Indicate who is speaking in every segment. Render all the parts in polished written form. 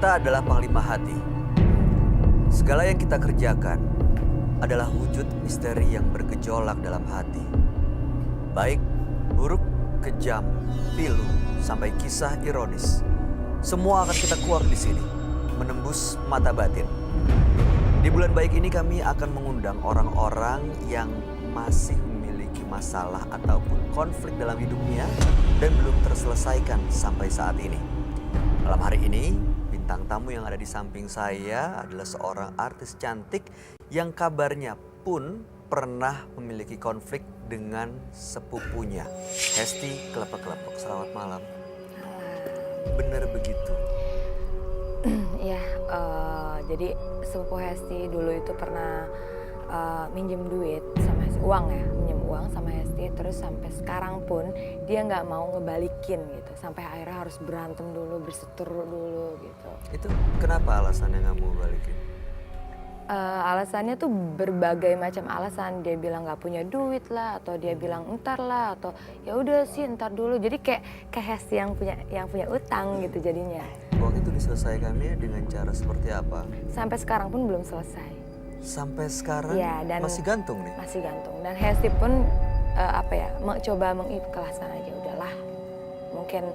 Speaker 1: Kita adalah panglima hati. Segala yang kita kerjakan adalah wujud misteri yang bergejolak dalam hati. Baik, buruk, kejam, pilu, sampai kisah ironis. Semua akan kita kuak di sini, menembus mata batin. Di bulan baik ini kami akan mengundang orang-orang yang masih memiliki masalah ataupun konflik dalam hidupnya dan belum terselesaikan sampai saat ini. Malam hari ini, bintang tamu yang ada di samping saya adalah seorang artis cantik yang kabarnya pun pernah memiliki konflik dengan sepupunya. Hesti Kelepek-Kelepek, selamat malam. Benar begitu?
Speaker 2: Iya, jadi sepupu Hesti dulu itu pernah minjem duit sama Hesti, minjem uang sama Hesti, terus sampai sekarang pun dia nggak mau ngebalikin gitu, sampai akhirnya harus berantem dulu, berseteru dulu gitu.
Speaker 1: Itu kenapa alasannya nggak mau balikin?
Speaker 2: Alasannya tuh berbagai macam alasan. Dia bilang nggak punya duit lah, atau dia bilang entar lah, atau ya udah sih entar dulu. Jadi kayak Hesti yang punya utang gitu jadinya.
Speaker 1: Uang itu diselesaikannya dengan cara seperti apa?
Speaker 2: Sampai sekarang pun belum selesai.
Speaker 1: Sampai sekarang
Speaker 2: Ya, dan
Speaker 1: masih gantung nih?
Speaker 2: Masih gantung. Dan Hesti pun coba mengikhlaskan aja, udahlah. Mungkin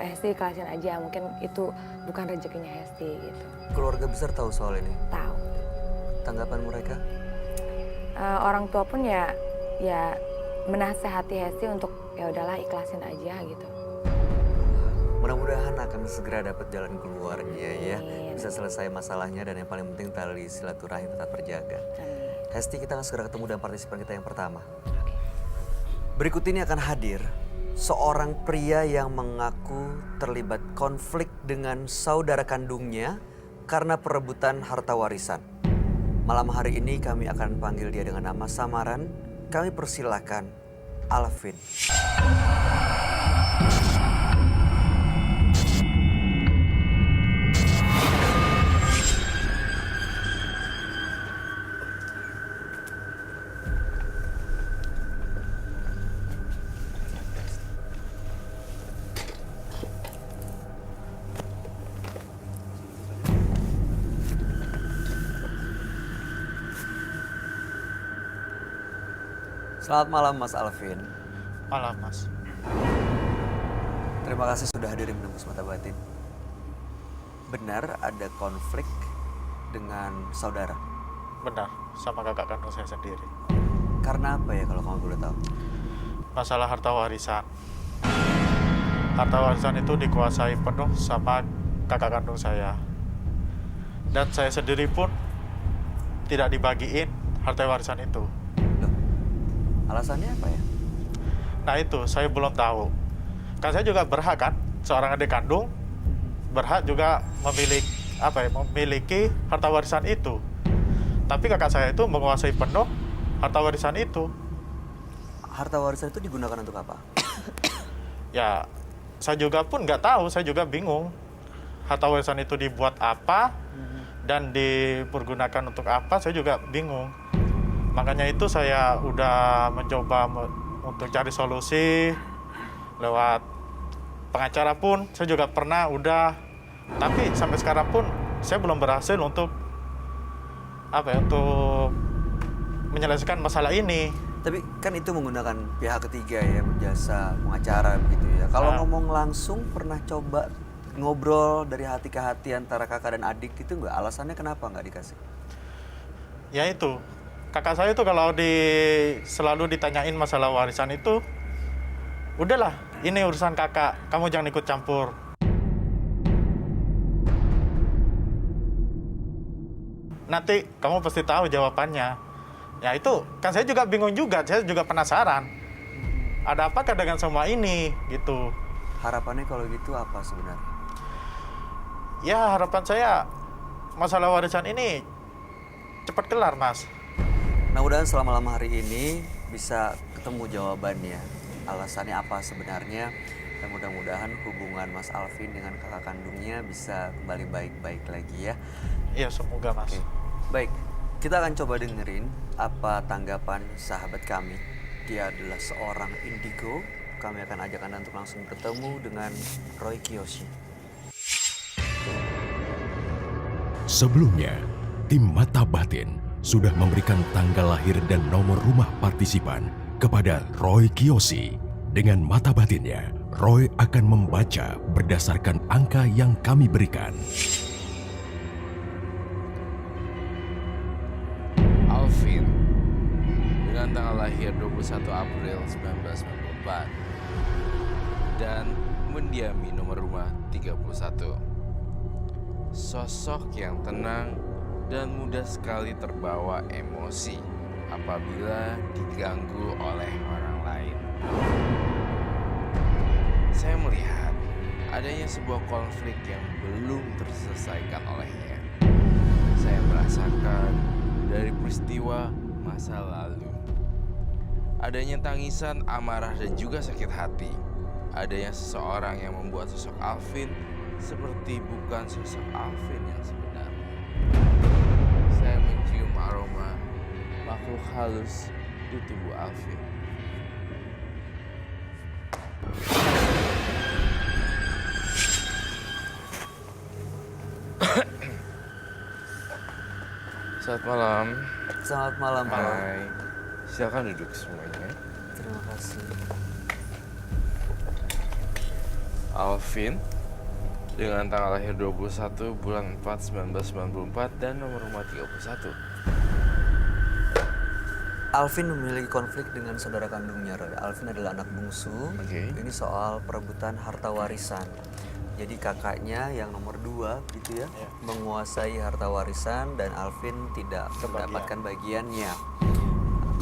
Speaker 2: Hesti ikhlasin aja, mungkin itu bukan rezekinya Hesti gitu.
Speaker 1: Keluarga besar tahu soal ini?
Speaker 2: Tahu.
Speaker 1: Tanggapan mereka?
Speaker 2: Orang tua pun ya menasehati Hesti untuk ya udahlah ikhlasin aja gitu.
Speaker 1: Mudah-mudahan akan segera dapat jalan keluarnya ya.
Speaker 2: Amin.
Speaker 1: Bisa selesai masalahnya dan yang paling penting tali silaturahim tetap terjaga.
Speaker 2: Amin.
Speaker 1: Hesti, kita akan segera ketemu dengan partisipan kita yang pertama. Berikut ini akan hadir seorang pria yang mengaku terlibat konflik dengan saudara kandungnya karena perebutan harta warisan. Malam hari ini kami akan panggil dia dengan nama samaran. Kami persilahkan Alvin. Selamat malam Mas Alvin.
Speaker 3: Malam, Mas.
Speaker 1: Terima kasih sudah hadir di Menembus Mata Batin. Benar ada konflik dengan saudara?
Speaker 3: Benar, sama kakak kandung saya sendiri.
Speaker 1: Karena apa ya kalau kamu boleh tahu?
Speaker 3: Masalah harta warisan. Harta warisan itu dikuasai penuh sama kakak kandung saya. Dan saya sendiri pun tidak dibagiin harta warisan itu.
Speaker 1: Loh, alasannya apa ya?
Speaker 3: Nah itu, saya belum tahu. Kan saya juga berhak kan, seorang adik kandung, berhak juga memiliki harta warisan itu. Tapi kakak saya itu menguasai penuh harta warisan itu.
Speaker 1: Harta warisan itu digunakan untuk apa?
Speaker 3: Ya, saya juga pun nggak tahu, saya juga bingung. Harta warisan itu dibuat apa dan dipergunakan untuk apa, saya juga bingung. Makanya itu saya udah mencoba untuk cari solusi lewat pengacara pun, saya juga pernah udah. Tapi sampai sekarang pun saya belum berhasil untuk untuk menyelesaikan masalah ini.
Speaker 1: Tapi kan itu menggunakan pihak ketiga ya, jasa pengacara begitu ya. Kalau ngomong langsung pernah coba ngobrol dari hati ke hati antara kakak dan adik itu nggak? Alasannya kenapa nggak dikasih?
Speaker 3: Ya itu, kakak saya itu kalau selalu ditanyain masalah warisan itu, udahlah, ini urusan kakak, kamu jangan ikut campur. Nanti kamu pasti tahu jawabannya. Ya itu, kan saya juga bingung juga, saya juga penasaran. Ada apakah dengan semua ini, gitu.
Speaker 1: Harapannya kalau gitu apa sebenarnya?
Speaker 3: Ya harapan saya, masalah warisan ini cepat kelar, Mas.
Speaker 1: Mudah-mudahan selama lama hari ini bisa ketemu jawabannya. Alasannya apa sebenarnya. Dan mudah-mudahan hubungan Mas Alvin dengan kakak kandungnya bisa kembali baik-baik lagi ya.
Speaker 3: Iya, semoga, Mas.
Speaker 1: Oke. Baik, kita akan coba dengerin apa tanggapan sahabat kami. Dia adalah seorang indigo. Kami akan ajak Anda untuk langsung bertemu dengan Roy Kiyoshi.
Speaker 4: Sebelumnya, tim Mata Batin sudah memberikan tanggal lahir dan nomor rumah partisipan kepada Roy Kiyoshi. Dengan mata batinnya, Roy akan membaca berdasarkan angka yang kami berikan.
Speaker 5: Alvin dengan tanggal lahir 21 April 1994 dan mendiami nomor rumah 31. Sosok yang tenang dan mudah sekali terbawa emosi apabila diganggu oleh orang lain. Saya melihat adanya sebuah konflik yang belum terselesaikan olehnya. Saya merasakan dari peristiwa masa lalu. Adanya tangisan, amarah, dan juga sakit hati. Adanya seseorang yang membuat sosok Alvin seperti bukan sosok Alvin yang sebenarnya. Saya mencium aroma makhluk halus di tubuh Alvin. Selamat malam.
Speaker 1: Selamat malam, Pak.
Speaker 5: Hai. Silakan duduk semuanya.
Speaker 1: Terima kasih.
Speaker 5: Alvin dengan tanggal lahir 21 bulan 4 1994 dan nomor rumah 31.
Speaker 1: Alvin memiliki konflik dengan saudara kandungnya, Roy. Alvin adalah anak bungsu.
Speaker 5: Oke.
Speaker 1: Ini soal perebutan harta warisan. Jadi kakaknya yang nomor 2 gitu ya, menguasai harta warisan dan Alvin tidak mendapatkan bagiannya.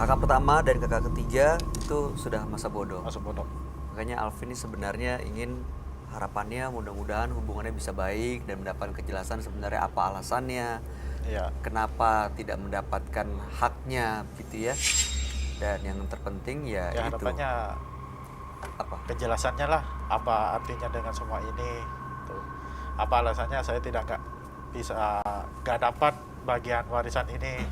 Speaker 1: Kakak pertama dan kakak ketiga itu sudah masa bodoh.
Speaker 3: Masuk bodoh.
Speaker 1: Makanya Alvin ini sebenarnya ingin harapannya mudah-mudahan hubungannya bisa baik dan mendapatkan kejelasan sebenarnya apa alasannya.
Speaker 3: Iya.
Speaker 1: Kenapa tidak mendapatkan haknya gitu ya. Dan yang terpenting ya,
Speaker 3: Ya
Speaker 1: itu
Speaker 3: harapannya
Speaker 1: apa?
Speaker 3: kejelasannya lah, apa artinya dengan semua ini. Tuh. Apa alasannya saya nggak dapat bagian warisan ini.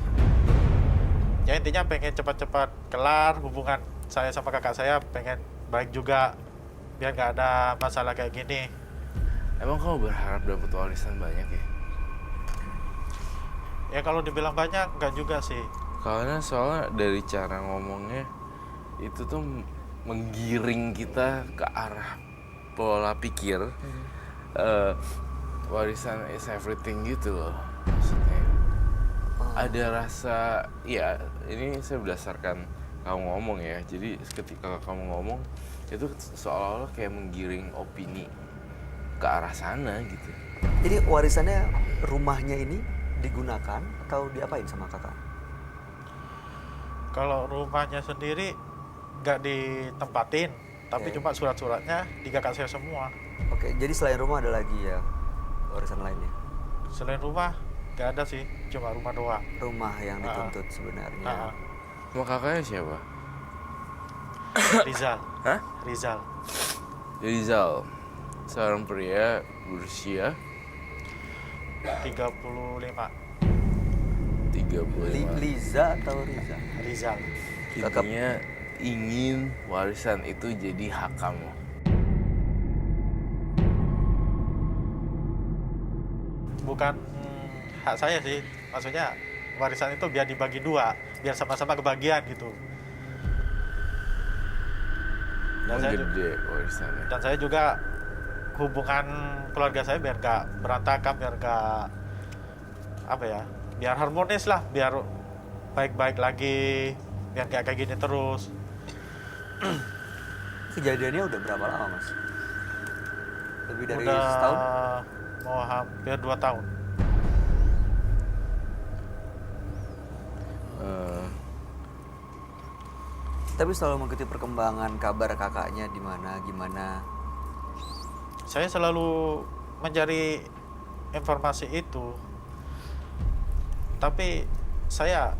Speaker 3: Ya intinya pengen cepat-cepat kelar hubungan saya sama kakak saya, pengen baik juga biar nggak ada masalah kayak gini.
Speaker 5: Emang kamu berharap dapat warisan banyak ya?
Speaker 3: Ya kalau dibilang banyak nggak juga sih.
Speaker 5: Karena soalnya dari cara ngomongnya itu tuh menggiring kita ke arah pola pikir warisan is everything gitu loh. Maksudnya ada rasa, ya ini saya berdasarkan kamu ngomong ya. Jadi ketika kamu ngomong itu seolah-olah kayak menggiring opini ke arah sana gitu.
Speaker 1: Jadi warisannya rumahnya ini digunakan atau diapain sama kakak?
Speaker 3: Kalau rumahnya sendiri nggak ditempatin, tapi
Speaker 1: Oke.
Speaker 3: cuma surat-suratnya di kakak saya semua.
Speaker 1: Oke, jadi selain rumah ada lagi ya warisan lainnya?
Speaker 3: Selain rumah nggak ada sih, cuma rumah doang.
Speaker 1: Rumah yang dituntut sebenarnya.
Speaker 5: Sama kakaknya siapa?
Speaker 3: Rizal.
Speaker 5: Hah?
Speaker 3: Rizal.
Speaker 5: Rizal, seorang pria berusia
Speaker 3: 35.
Speaker 5: 35.
Speaker 1: Liza atau Riza?
Speaker 3: Rizal.
Speaker 5: Intinya ingin warisan itu jadi hak kamu.
Speaker 3: Bukan hak saya sih, maksudnya warisan itu biar dibagi 2, biar sama-sama kebagian gitu. Dan
Speaker 5: Emang
Speaker 3: saya,
Speaker 5: gede warisannya.
Speaker 3: dan saya juga hubungan keluarga saya biar gak berantakan, biar gak apa ya, biar harmonis lah, biar baik-baik lagi, biar gak kayak gini terus.
Speaker 1: Kejadiannya udah berapa lama, Mas? Lebih dari
Speaker 3: Udah
Speaker 1: setahun?
Speaker 3: mau hampir 2 tahun.
Speaker 1: Tapi selalu mengikuti perkembangan kabar kakaknya di mana, gimana?
Speaker 3: Saya selalu mencari informasi itu, tapi saya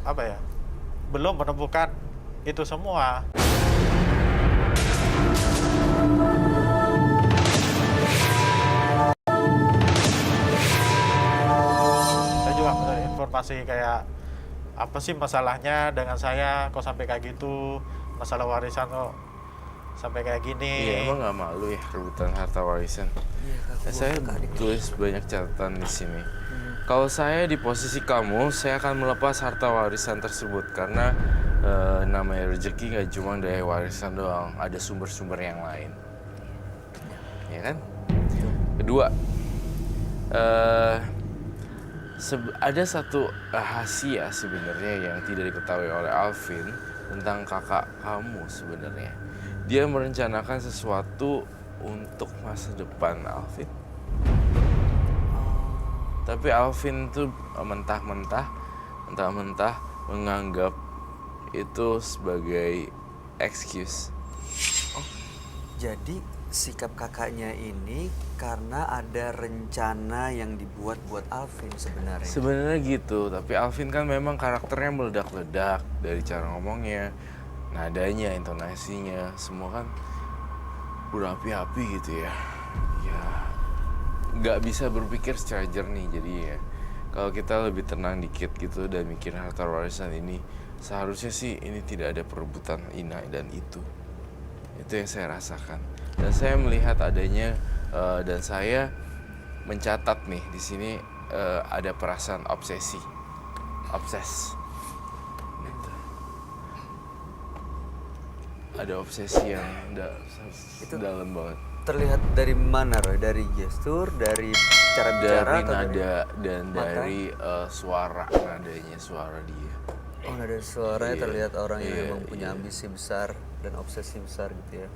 Speaker 3: apa ya, belum menemukan itu semua. Saya juga mencari informasi kayak apa sih masalahnya dengan saya kok sampai kayak gitu, masalah warisan kok sampai kayak gini.
Speaker 5: Iya, emang nggak malu ya rebutan harta warisan.
Speaker 1: Iya,
Speaker 5: Saya tulis banyak catatan di sini. Kalau saya di posisi kamu, saya akan melepas harta warisan tersebut karena namanya rezeki nggak cuma dari warisan doang, ada sumber-sumber yang lain, ya kan? Kedua, ada satu rahasia sebenarnya yang tidak diketahui oleh Alvin tentang kakak kamu sebenarnya. Dia merencanakan sesuatu untuk masa depan Alvin. Tapi Alvin tuh mentah-mentah menganggap itu sebagai excuse.
Speaker 1: Jadi sikap kakaknya ini karena ada rencana yang dibuat buat Alvin sebenarnya.
Speaker 5: Sebenarnya gitu, tapi Alvin kan memang karakternya meledak-ledak dari cara ngomongnya, nadanya, intonasinya, semua kan berapi-api gitu ya. Ya, nggak bisa berpikir secara jernih. Jadi ya, kalau kita lebih tenang dikit gitu dan mikir harta warisan ini, seharusnya sih ini tidak ada perebutan ini dan itu. Itu yang saya rasakan. Dan saya melihat adanya dan saya mencatat nih di sini ada perasaan obses. Gitu. Ada obsesi yang dalam banget.
Speaker 1: Terlihat dari mana, Roy? Dari gestur, dari cara bicara,
Speaker 5: Dari
Speaker 1: atau
Speaker 5: nada dan
Speaker 1: mata?
Speaker 5: dari nadanya suara dia.
Speaker 1: Oh, nada suaranya
Speaker 5: Iya,
Speaker 1: terlihat orang yang
Speaker 5: iya,
Speaker 1: memang punya
Speaker 5: iya.
Speaker 1: ambisi besar dan obsesi besar gitu ya.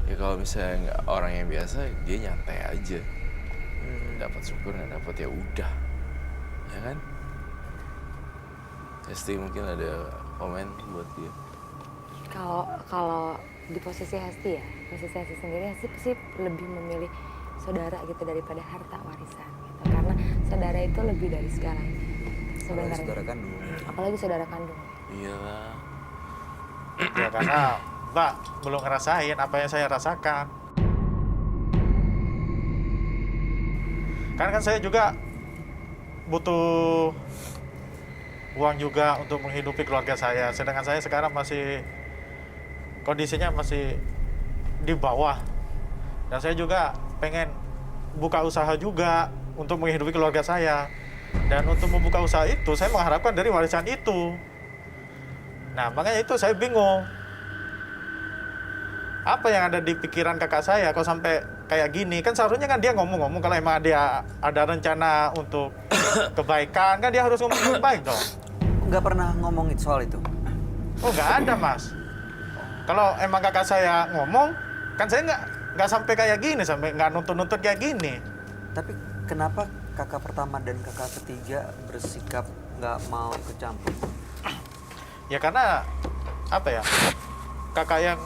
Speaker 5: Ya kalau misalnya orang yang biasa, dia nyantai aja. Dapat syukur, nggak dapat ya udah, ya kan? Pasti mungkin ada komen buat dia.
Speaker 2: Kalau di posisi Hesti ya, posisi Hesti sendiri, Hesti pasti lebih memilih saudara gitu daripada harta warisan gitu. Karena saudara itu lebih dari segalanya
Speaker 1: Apalagi
Speaker 2: sebenarnya.
Speaker 1: saudara kandung.
Speaker 2: Apalagi saudara kandung.
Speaker 5: Iyalah.
Speaker 3: Ya karena Mbak belum ngerasain apa yang saya rasakan. Karena kan saya juga butuh uang juga untuk menghidupi keluarga saya. Sedangkan saya sekarang masih kondisinya masih di bawah. Dan saya juga pengen buka usaha juga untuk menghidupi keluarga saya. Dan untuk membuka usaha itu saya mengharapkan dari warisan itu. Nah, makanya itu saya bingung. Apa yang ada di pikiran kakak saya kok sampai kayak gini? Kan seharusnya kan dia ngomong-ngomong kalau emang dia ada rencana untuk kebaikan, kan dia harus ngomong yang baik dong.
Speaker 1: Nggak pernah ngomongin soal itu.
Speaker 3: Oh, nggak ada, Mas. Kalau emang kakak saya ngomong, kan saya nggak sampai kayak gini, sampai nggak nuntut-nuntut kayak gini.
Speaker 1: Tapi kenapa kakak pertama dan kakak ketiga bersikap nggak mau ikut campur?
Speaker 3: Ya karena apa ya? Kakak yang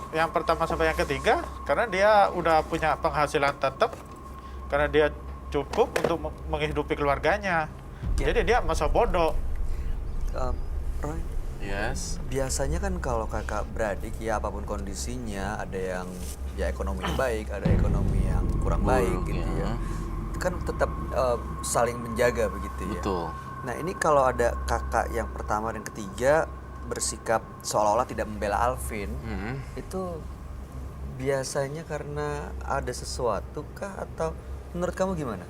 Speaker 3: yang pertama sampai yang ketiga, karena dia udah punya penghasilan tetap, karena dia cukup untuk menghidupi keluarganya.
Speaker 1: Ya.
Speaker 3: Jadi dia masa bodoh.
Speaker 1: Roy,
Speaker 5: Yes.
Speaker 1: biasanya kan kalau kakak beradik ya apapun kondisinya, ada yang ya ekonomi baik, ada ekonomi yang kurang baik
Speaker 5: Buruk,
Speaker 1: gitu
Speaker 5: ya.
Speaker 1: ya. Kan tetap saling menjaga begitu ya.
Speaker 5: Betul.
Speaker 1: Nah ini kalau ada kakak yang pertama dan ketiga bersikap seolah-olah tidak membela Alvin, itu biasanya karena ada sesuatu kah atau menurut kamu gimana?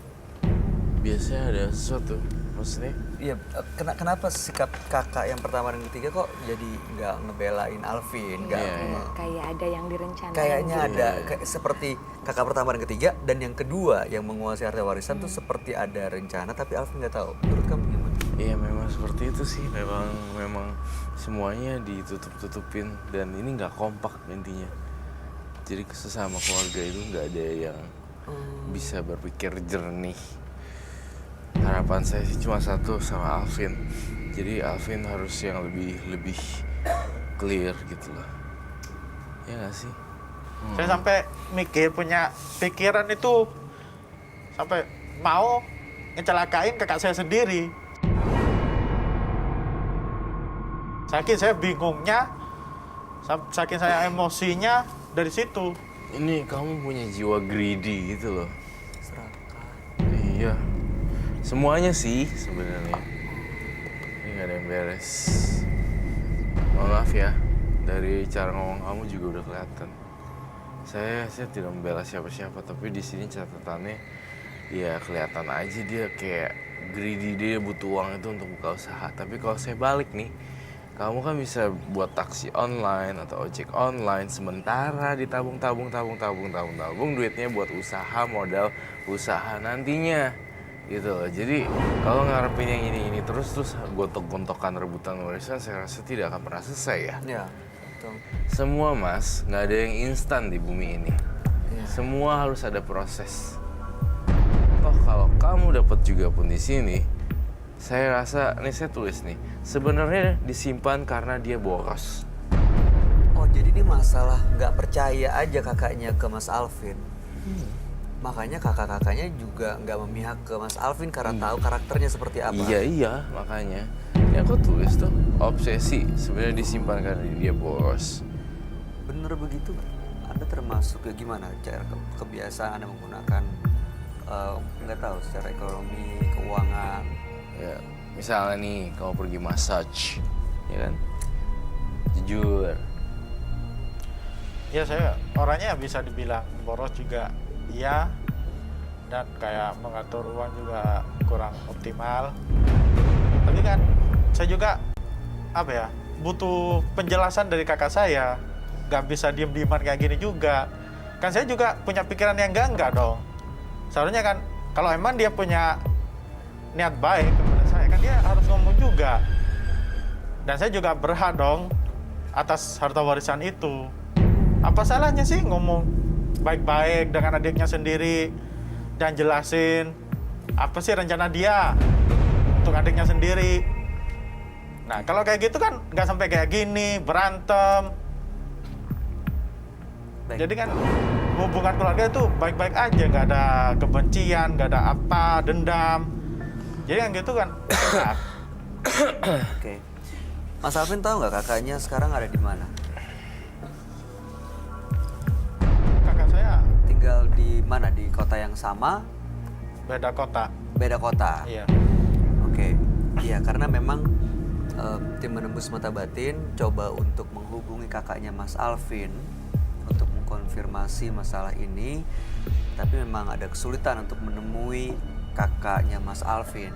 Speaker 5: Biasanya ada sesuatu, maksudnya?
Speaker 1: Iya, kenapa sikap kakak yang pertama dan ketiga kok jadi nggak ngebelain Alvin? Nggak,
Speaker 5: Iya.
Speaker 2: Kayak ada yang direncanain.
Speaker 1: kayaknya
Speaker 2: gitu.
Speaker 1: ada seperti kakak pertama dan ketiga dan yang kedua yang menguasai harta warisan tuh seperti ada rencana tapi Alvin nggak tahu. Menurut kamu gimana?
Speaker 5: Iya memang seperti itu sih, memang semuanya ditutup-tutupin dan ini nggak kompak intinya. Jadi sesama keluarga itu nggak ada yang bisa berpikir jernih. Harapan saya sih cuma satu sama Alvin. Jadi Alvin harus yang lebih clear gitu loh. Ya nggak sih?
Speaker 3: Saya sampai mikir, punya pikiran itu sampai mau ngecelakain kakak saya sendiri. Saking saya bingungnya, saking saya emosinya dari situ.
Speaker 5: Ini kamu punya jiwa greedy gitu loh.
Speaker 1: Serakah.
Speaker 5: Iya. Semuanya sih sebenarnya. Ini nggak ada yang beres. Mohon maaf ya, dari cara ngomong kamu juga udah kelihatan. Saya tidak membela siapa-siapa, tapi di sini catatannya Ya kelihatan aja dia kayak greedy, dia butuh uang itu untuk buka usaha. Tapi kalau saya balik nih, kamu kan bisa buat taksi online atau ojek online sementara ditabung duitnya buat usaha, modal usaha nantinya gitu loh. Jadi kalau ngarepin yang ini terus gontok-gontokan rebutan warisan, saya rasa tidak akan pernah selesai ya.
Speaker 1: Ya, betul.
Speaker 5: Semua mas, nggak ada yang instan di bumi ini. Semua harus ada proses. Toh kalau kamu dapat juga pun di sini, saya rasa, nih saya tulis nih, sebenarnya disimpan karena dia boros.
Speaker 1: Oh, jadi ini masalah nggak percaya aja kakaknya ke Mas Alvin. Makanya kakak-kakaknya juga nggak memihak ke Mas Alvin karena tahu karakternya seperti apa.
Speaker 5: Iya, makanya. Ya aku tulis tuh, obsesi sebenarnya disimpan karena dia boros.
Speaker 1: Bener begitu? Anda termasuk ya gimana cara kebiasaan Anda menggunakan nggak tahu secara ekonomi, keuangan?
Speaker 5: Ya, misalnya nih, kamu pergi massage, ya kan? Jujur.
Speaker 3: Ya saya orangnya bisa dibilang boros juga iya, dan kayak mengatur uang juga kurang optimal. Tapi kan saya juga apa ya, butuh penjelasan dari kakak saya. Gak bisa diem-dieman kayak gini juga. Kan saya juga punya pikiran yang enggak dong. Seharusnya kan kalau emang dia punya niat baik kepada saya, kan dia harus ngomong juga. Dan saya juga berhak dong atas harta warisan itu. Apa salahnya sih ngomong baik-baik dengan adiknya sendiri dan jelasin apa sih rencana dia untuk adiknya sendiri. Nah kalau kayak gitu kan nggak sampai kayak gini, berantem.
Speaker 1: Baik.
Speaker 3: Jadi kan hubungan keluarga itu baik-baik aja, nggak ada kebencian, nggak ada apa, dendam. Jadi kan gitu kan.
Speaker 1: Oke. Mas Alvin tahu nggak kakaknya sekarang ada di mana?
Speaker 3: Kakak saya
Speaker 1: Tinggal di mana? Di kota yang sama?
Speaker 3: beda kota.
Speaker 1: Beda kota?
Speaker 3: Iya.
Speaker 1: Oke. Iya, karena memang tim Menembus Mata Batin coba untuk menghubungi kakaknya Mas Alvin untuk mengkonfirmasi masalah ini, tapi memang ada kesulitan untuk menemui kakaknya Mas Alvin.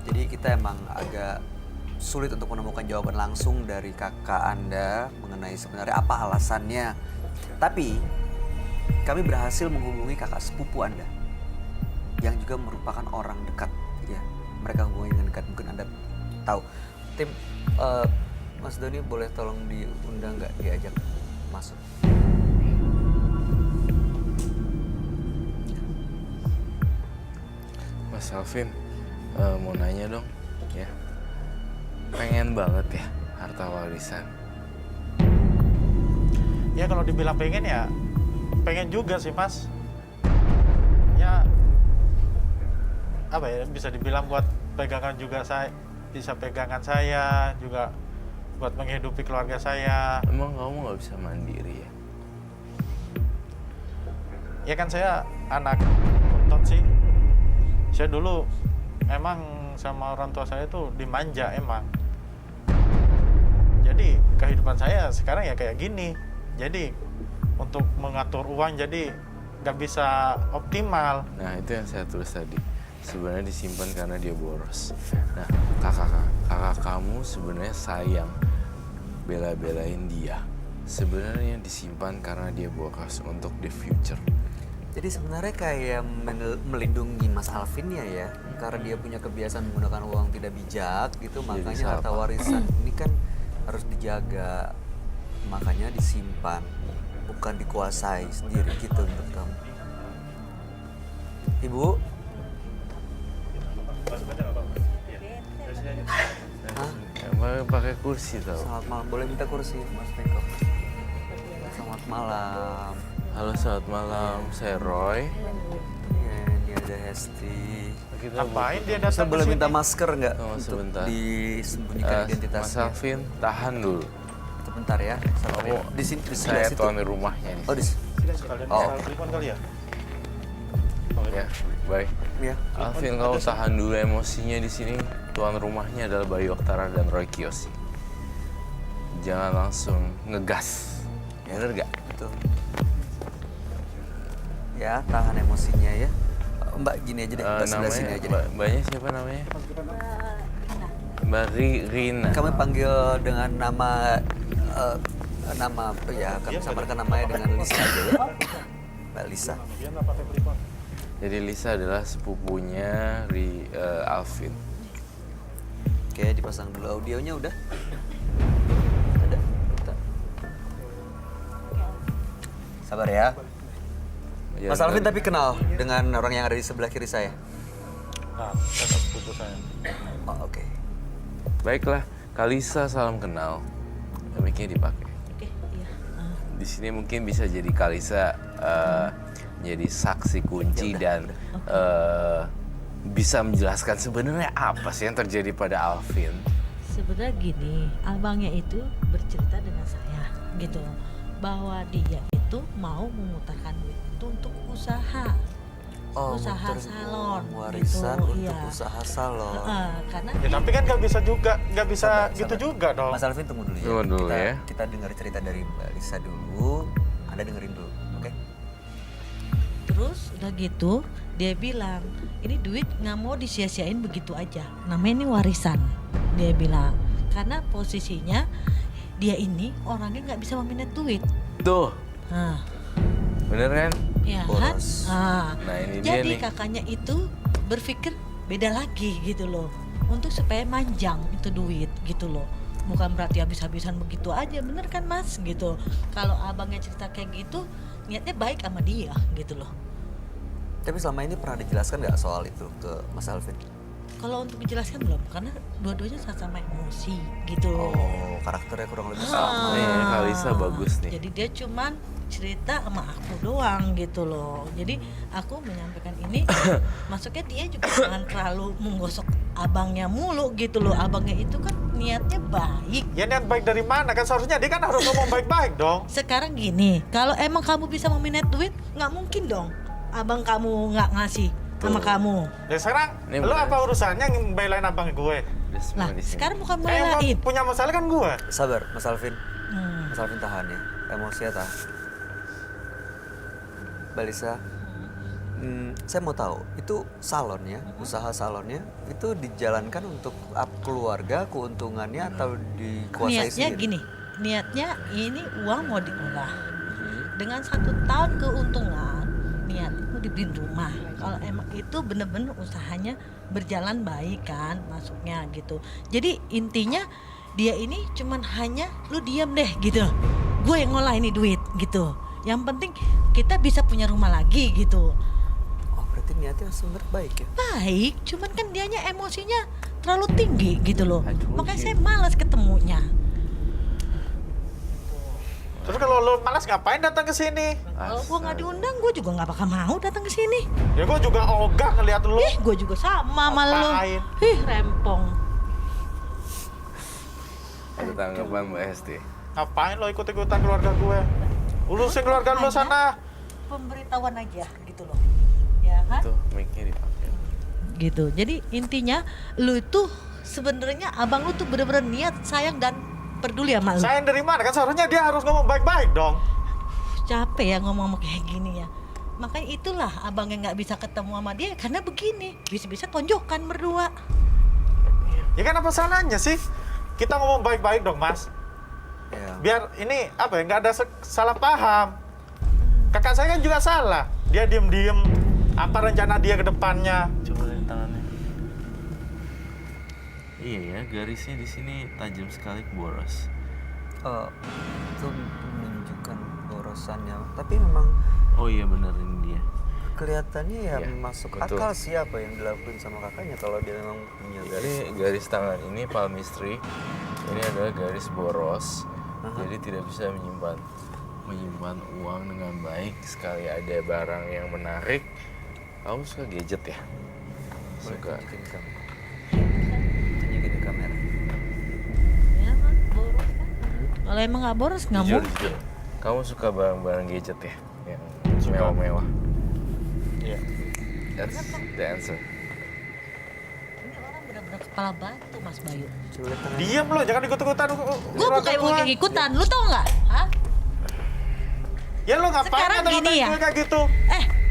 Speaker 1: Jadi kita emang agak sulit untuk menemukan jawaban langsung dari kakak Anda mengenai sebenarnya apa alasannya. Tapi kami berhasil menghubungi kakak sepupu Anda yang juga merupakan orang dekat. Ya, mereka hubungi dengan dekat, mungkin Anda tahu. Tim, Mas Doni boleh tolong diundang nggak, diajak masuk?
Speaker 5: Mas Alvin, mau nanya dong, ya. Pengen banget ya harta warisan.
Speaker 3: Ya kalau dibilang pengen ya pengen juga sih mas. Ya apa ya, bisa dibilang buat pegangan juga, saya bisa pegangan saya juga buat menghidupi keluarga saya.
Speaker 5: Emang kamu nggak bisa mandiri ya?
Speaker 3: Ya kan saya anak bontot sih. Saya dulu emang sama orang tua saya tuh dimanja emang. Jadi kehidupan saya sekarang ya kayak gini. Jadi untuk mengatur uang jadi nggak bisa optimal.
Speaker 5: Nah itu yang saya tulis tadi. Sebenarnya disimpan karena dia boros. Nah kakak kamu sebenarnya sayang bela-belain dia. Sebenarnya disimpan karena dia boros untuk the future.
Speaker 1: Jadi sebenarnya kayak melindungi Mas Alvin ya, karena dia punya kebiasaan menggunakan uang tidak bijak gitu, makanya harta warisan ini kan harus dijaga, makanya disimpan, bukan dikuasai sendiri gitu menurut kamu. Ibu? Hah?
Speaker 5: Emang pakai kursi tau?
Speaker 1: Selamat malam, boleh minta kursi Mas Peko? Selamat malam.
Speaker 5: Halo selamat malam, saya Roy.
Speaker 1: Iya, ini ada Hesti.
Speaker 3: Ngapain dia
Speaker 1: Saya
Speaker 3: datang
Speaker 1: boleh
Speaker 3: ke
Speaker 1: minta
Speaker 3: sini?
Speaker 1: masker nggak
Speaker 5: Oh,
Speaker 1: untuk
Speaker 5: sebentar.
Speaker 1: disembunyikan
Speaker 5: Mas
Speaker 1: identitasnya?
Speaker 5: Alvin, tahan dulu.
Speaker 1: Sebentar ya, sabar ya.
Speaker 5: Oh,
Speaker 1: Di sini, di
Speaker 5: saya
Speaker 1: sebelah situ.
Speaker 5: tuan rumahnya nih.
Speaker 1: Oh, di
Speaker 3: Sekalian
Speaker 1: Oh.
Speaker 3: telepon kali ya?
Speaker 5: Ya, baik.
Speaker 1: ya.
Speaker 5: Alvin, kau tahan dulu emosinya di sini. Tuan rumahnya adalah Bayu Oktara dan Roy Kiyoshi. Jangan langsung ngegas. Bener gak?
Speaker 1: Betul. Ya, tahan emosinya ya. Mbak gini aja deh, Mbak sebelah sini aja deh.
Speaker 5: Mbaknya siapa namanya? Mbak Rina.
Speaker 1: Kami panggil dengan nama apa ya? Kami samarkan namanya dengan Lisa aja ya. Mbak Lisa.
Speaker 5: Jadi Lisa adalah sepupunya Alvin.
Speaker 1: Oke, dipasang dulu audionya udah. Ada. Bentar. Sabar ya.
Speaker 5: Ya,
Speaker 1: Mas Alvin tapi kenal dengan orang yang ada di sebelah kiri saya.
Speaker 3: Nah, kata sepupu saya.
Speaker 1: Oh, oke.
Speaker 5: Baiklah, Kalisa salam kenal. Mic-nya dipakai.
Speaker 6: Oke, iya.
Speaker 5: Di sini mungkin bisa jadi Kalisa menjadi saksi kunci dan bisa menjelaskan sebenarnya apa sih yang terjadi pada Alvin.
Speaker 6: Sebenarnya gini, abangnya itu bercerita dengan saya gitu bahwa dia itu mau memutarkan duit itu untuk usaha.
Speaker 1: Oh,
Speaker 6: usaha
Speaker 1: muter
Speaker 6: salon
Speaker 1: warisan
Speaker 6: gitu,
Speaker 1: untuk
Speaker 6: iya.
Speaker 1: usaha salon.
Speaker 6: Karena
Speaker 3: Ya tapi kan nggak bisa juga, nggak bisa
Speaker 1: Sabar,
Speaker 3: gitu
Speaker 1: sabar.
Speaker 3: juga dong.
Speaker 1: Mas Alvin tunggu dulu ya.
Speaker 5: Tunggu dulu
Speaker 1: kita,
Speaker 5: ya.
Speaker 1: Kita dengar cerita dari Mbak Lisa dulu. Anda dengerin dulu, oke?
Speaker 6: terus udah gitu dia bilang ini duit nggak mau disia-siain begitu aja. Namanya ini warisan. Dia bilang karena posisinya dia ini orangnya nggak bisa meminat duit.
Speaker 5: Tuh,
Speaker 6: Nah,
Speaker 5: bener kan?
Speaker 6: ya kan?
Speaker 1: Boros.
Speaker 5: Nah ini dia
Speaker 6: Jadi
Speaker 5: nih.
Speaker 6: kakaknya itu berpikir beda lagi gitu loh. Untuk supaya manjang itu duit gitu loh. Bukan berarti habis-habisan begitu aja, bener kan Mas gitu. Kalau abangnya cerita kayak gitu, niatnya baik sama dia gitu loh.
Speaker 1: Tapi selama ini pernah dijelaskan nggak soal itu ke Mas Alvin?
Speaker 6: Kalau untuk dijelaskan belum, karena dua-duanya sama-sama emosi gitu loh.
Speaker 1: Oh, karakternya kurang lebih sama.
Speaker 5: Nih, Kalisa bagus nih.
Speaker 6: Jadi dia cuman cerita sama aku doang gitu loh. Jadi aku menyampaikan ini, masuknya dia juga jangan terlalu menggosok abangnya mulu gitu loh. Abangnya itu kan niatnya baik.
Speaker 3: Ya niat baik dari mana? Kan seharusnya dia kan harus ngomong baik-baik dong.
Speaker 6: Sekarang gini, kalau emang kamu bisa meminat duit, nggak mungkin dong abang kamu nggak ngasih sama kamu.
Speaker 3: Ya sekarang,
Speaker 5: Ini
Speaker 3: lu
Speaker 5: bener.
Speaker 3: apa urusannya ngebelain abang gue?
Speaker 5: Dia semua
Speaker 6: Lah,
Speaker 5: di sini.
Speaker 6: sekarang bukan
Speaker 3: Yang
Speaker 6: belain.
Speaker 3: punya masalah kan gue.
Speaker 1: Sabar, Mas Alvin.
Speaker 6: Hmm.
Speaker 1: Mas Alvin tahan ya. Emosinya tahan. Mbak Lisa, saya mau tahu, itu salonnya, usaha salonnya, itu dijalankan untuk keluarga, keuntungannya, atau dikuasai
Speaker 6: Niatnya
Speaker 1: sendiri?
Speaker 6: gini, niatnya ini uang mau diolah. Dengan 1 tahun keuntungan, niatnya mau dibeliin rumah. Kalau emang itu bener-bener usahanya berjalan baik kan, masuknya gitu. Jadi intinya dia ini cuman hanya lu diam deh gitu. Gue yang ngolah ini duit gitu. Yang penting kita bisa punya rumah lagi gitu.
Speaker 1: Oh, berarti niatnya sebenarnya baik ya?
Speaker 6: Baik, cuman kan dianya emosinya terlalu tinggi gitu loh.
Speaker 5: Aduh,
Speaker 6: Makanya
Speaker 5: iya.
Speaker 6: saya malas ketemunya.
Speaker 3: Terus kalau lu malas ngapain datang ke sini?
Speaker 6: Kalau gue nggak diundang, gue juga nggak bakal mau datang ke sini.
Speaker 3: Ya gue juga ogah ngeliat lu.
Speaker 6: Ih, gue juga sama sama lu.
Speaker 3: Ngapain?
Speaker 6: Ih, rempong.
Speaker 5: Ada tanggapan Mbak Hesti.
Speaker 3: Ngapain lo ikut-ikutan keluarga gue? Urusin keluarga lu sana.
Speaker 6: Pemberitahuan aja gitu loh. Ya kan?
Speaker 5: Tuh, mic-nya dipakai.
Speaker 6: Gitu. Jadi intinya lu itu sebenarnya abang lu tuh bener-bener niat sayang dan peduli sama lu.
Speaker 3: Sayang dari mana? Kan seharusnya dia harus ngomong baik-baik dong.
Speaker 6: Capek ya ngomong kayak gini ya. Makanya itulah abang yang nggak bisa ketemu sama dia karena begini. Bisa-bisa tonjokan berdua.
Speaker 3: Ya kan apa salahnya sih? Kita ngomong baik-baik dong, Mas.
Speaker 1: Ya.
Speaker 3: Biar ini apa ya, nggak ada salah paham. Kakak saya kan juga salah. Dia diem-diem. Apa rencana dia ke depannya?
Speaker 5: Coba lihat tangannya. Iya ya, garisnya di sini tajam sekali boros.
Speaker 1: Itu menunjukkan borosannya. Tapi memang
Speaker 5: Oh iya bener ini dia.
Speaker 1: kelihatannya ya
Speaker 5: Iya,
Speaker 1: masuk
Speaker 5: betul.
Speaker 1: akal sih apa yang dilakuin sama kakaknya kalau dia memang punya garis.
Speaker 5: Jadi garis tangan ini palmistry, ini adalah garis boros. Jadi tidak bisa menyimpan uang dengan baik. Sekali ada barang yang menarik. Kamu suka gadget ya? Suka.
Speaker 1: Tunjukin kamera. Tunjukin kamera.
Speaker 6: Ya kan, boros kan? Kalau emang nggak boros nggak
Speaker 5: Jujur,
Speaker 6: mau.
Speaker 5: jujur. Kamu suka barang-barang gadget ya? Yang mewah-mewah.
Speaker 3: Iya.
Speaker 5: That's the answer.
Speaker 6: Ini orang benar-benar kepala batu Mas Bayu.
Speaker 1: Coba lihat tangan.
Speaker 3: Diem lo, jangan ikut-ikutan.
Speaker 6: Gue bukan mau ikutan, lu tau nggak? Hah?
Speaker 3: Ya lo ngapain
Speaker 6: Sekarang
Speaker 3: ngatain
Speaker 6: gini ya.
Speaker 3: gue kayak gitu?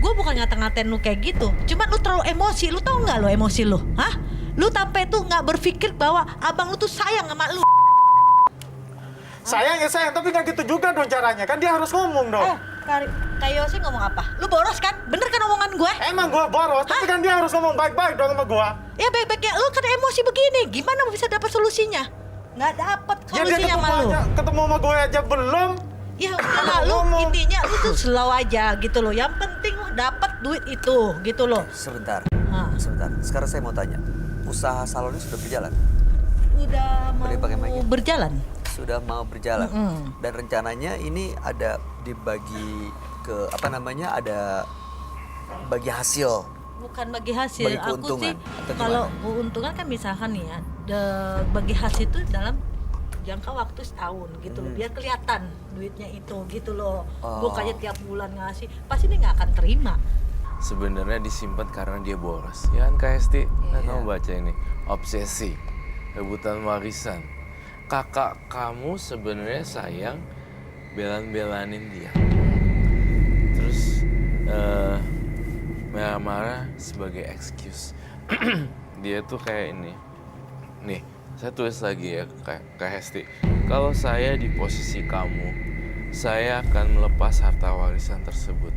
Speaker 6: Gue bukan ngata-ngatain lu kayak gitu. Cuman lu terlalu emosi. Lu tahu nggak lu emosi lu? Hah? Lu sampai tuh nggak berpikir bahwa abang lu tuh sayang sama lu.
Speaker 3: Sayang ya sayang, tapi nggak gitu juga dong caranya. Kan dia harus ngomong dong.
Speaker 6: Kak Yosi ngomong apa? Lu boros kan? Bener kan omongan gue?
Speaker 3: Emang gua boros, tapi kan dia harus ngomong baik-baik dong sama gua.
Speaker 6: Ya baik-baiknya lu kan emosi begini. Gimana bisa dapat solusinya? Nggak dapat
Speaker 3: Ya dia
Speaker 6: solusinya sama lu.
Speaker 3: ketemu sama gue aja belum.
Speaker 6: Ya udah lu intinya lu tuh slow aja gitu loh. Yang penting lu dapat duit itu gitu loh.
Speaker 1: Sebentar,
Speaker 6: Ah.
Speaker 1: sebentar. Sekarang saya mau tanya, usaha salon ini sudah berjalan?
Speaker 6: Udah
Speaker 1: Boleh pakai mic ya?
Speaker 6: mau berjalan.
Speaker 1: Sudah mau berjalan.
Speaker 6: Mm-mm.
Speaker 1: Dan rencananya ini ada dibagi ke apa namanya? Ada bagi hasil.
Speaker 6: Bukan bagi hasil.
Speaker 1: Bagi
Speaker 6: Aku
Speaker 1: keuntungan,
Speaker 6: sih
Speaker 1: atau
Speaker 6: kalau
Speaker 1: gimana?
Speaker 6: keuntungan kan misalkan nih ya, bagi hasil itu dalam jangka waktu setahun gitu loh. Biar kelihatan duitnya itu gitu loh.
Speaker 1: Oh.
Speaker 6: Bukannya tiap bulan ngasih, pasti dia nggak akan terima.
Speaker 5: Sebenarnya disimpan karena dia boros. Ya kan Kak Hesti? Nah, kamu baca ini. Obsesi, rebutan warisan. Kakak kamu sebenarnya sayang belan-belanin dia. Terus marah-marah sebagai excuse. Dia tuh kayak ini. Nih, saya tulis lagi ya Kak Hesti. Kalau saya di posisi kamu, saya akan melepas harta warisan tersebut.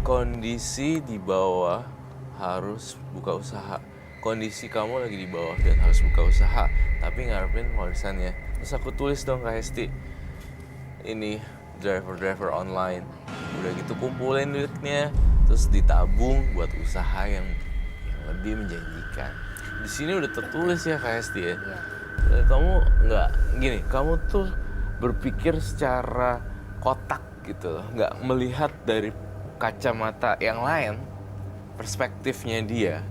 Speaker 5: Kondisi di bawah harus buka usaha. Kondisi kamu lagi di bawah dan harus buka usaha, tapi ngarepin warisannya. Terus aku tulis dong Kak Hesti, ini driver online. Udah gitu kumpulin duitnya, terus ditabung buat usaha yang lebih menjanjikan. Di sini udah tertulis ya Kak Hesti ya. Kamu nggak gini, kamu tuh berpikir secara kotak gitu loh, nggak melihat dari kacamata yang lain, perspektifnya dia.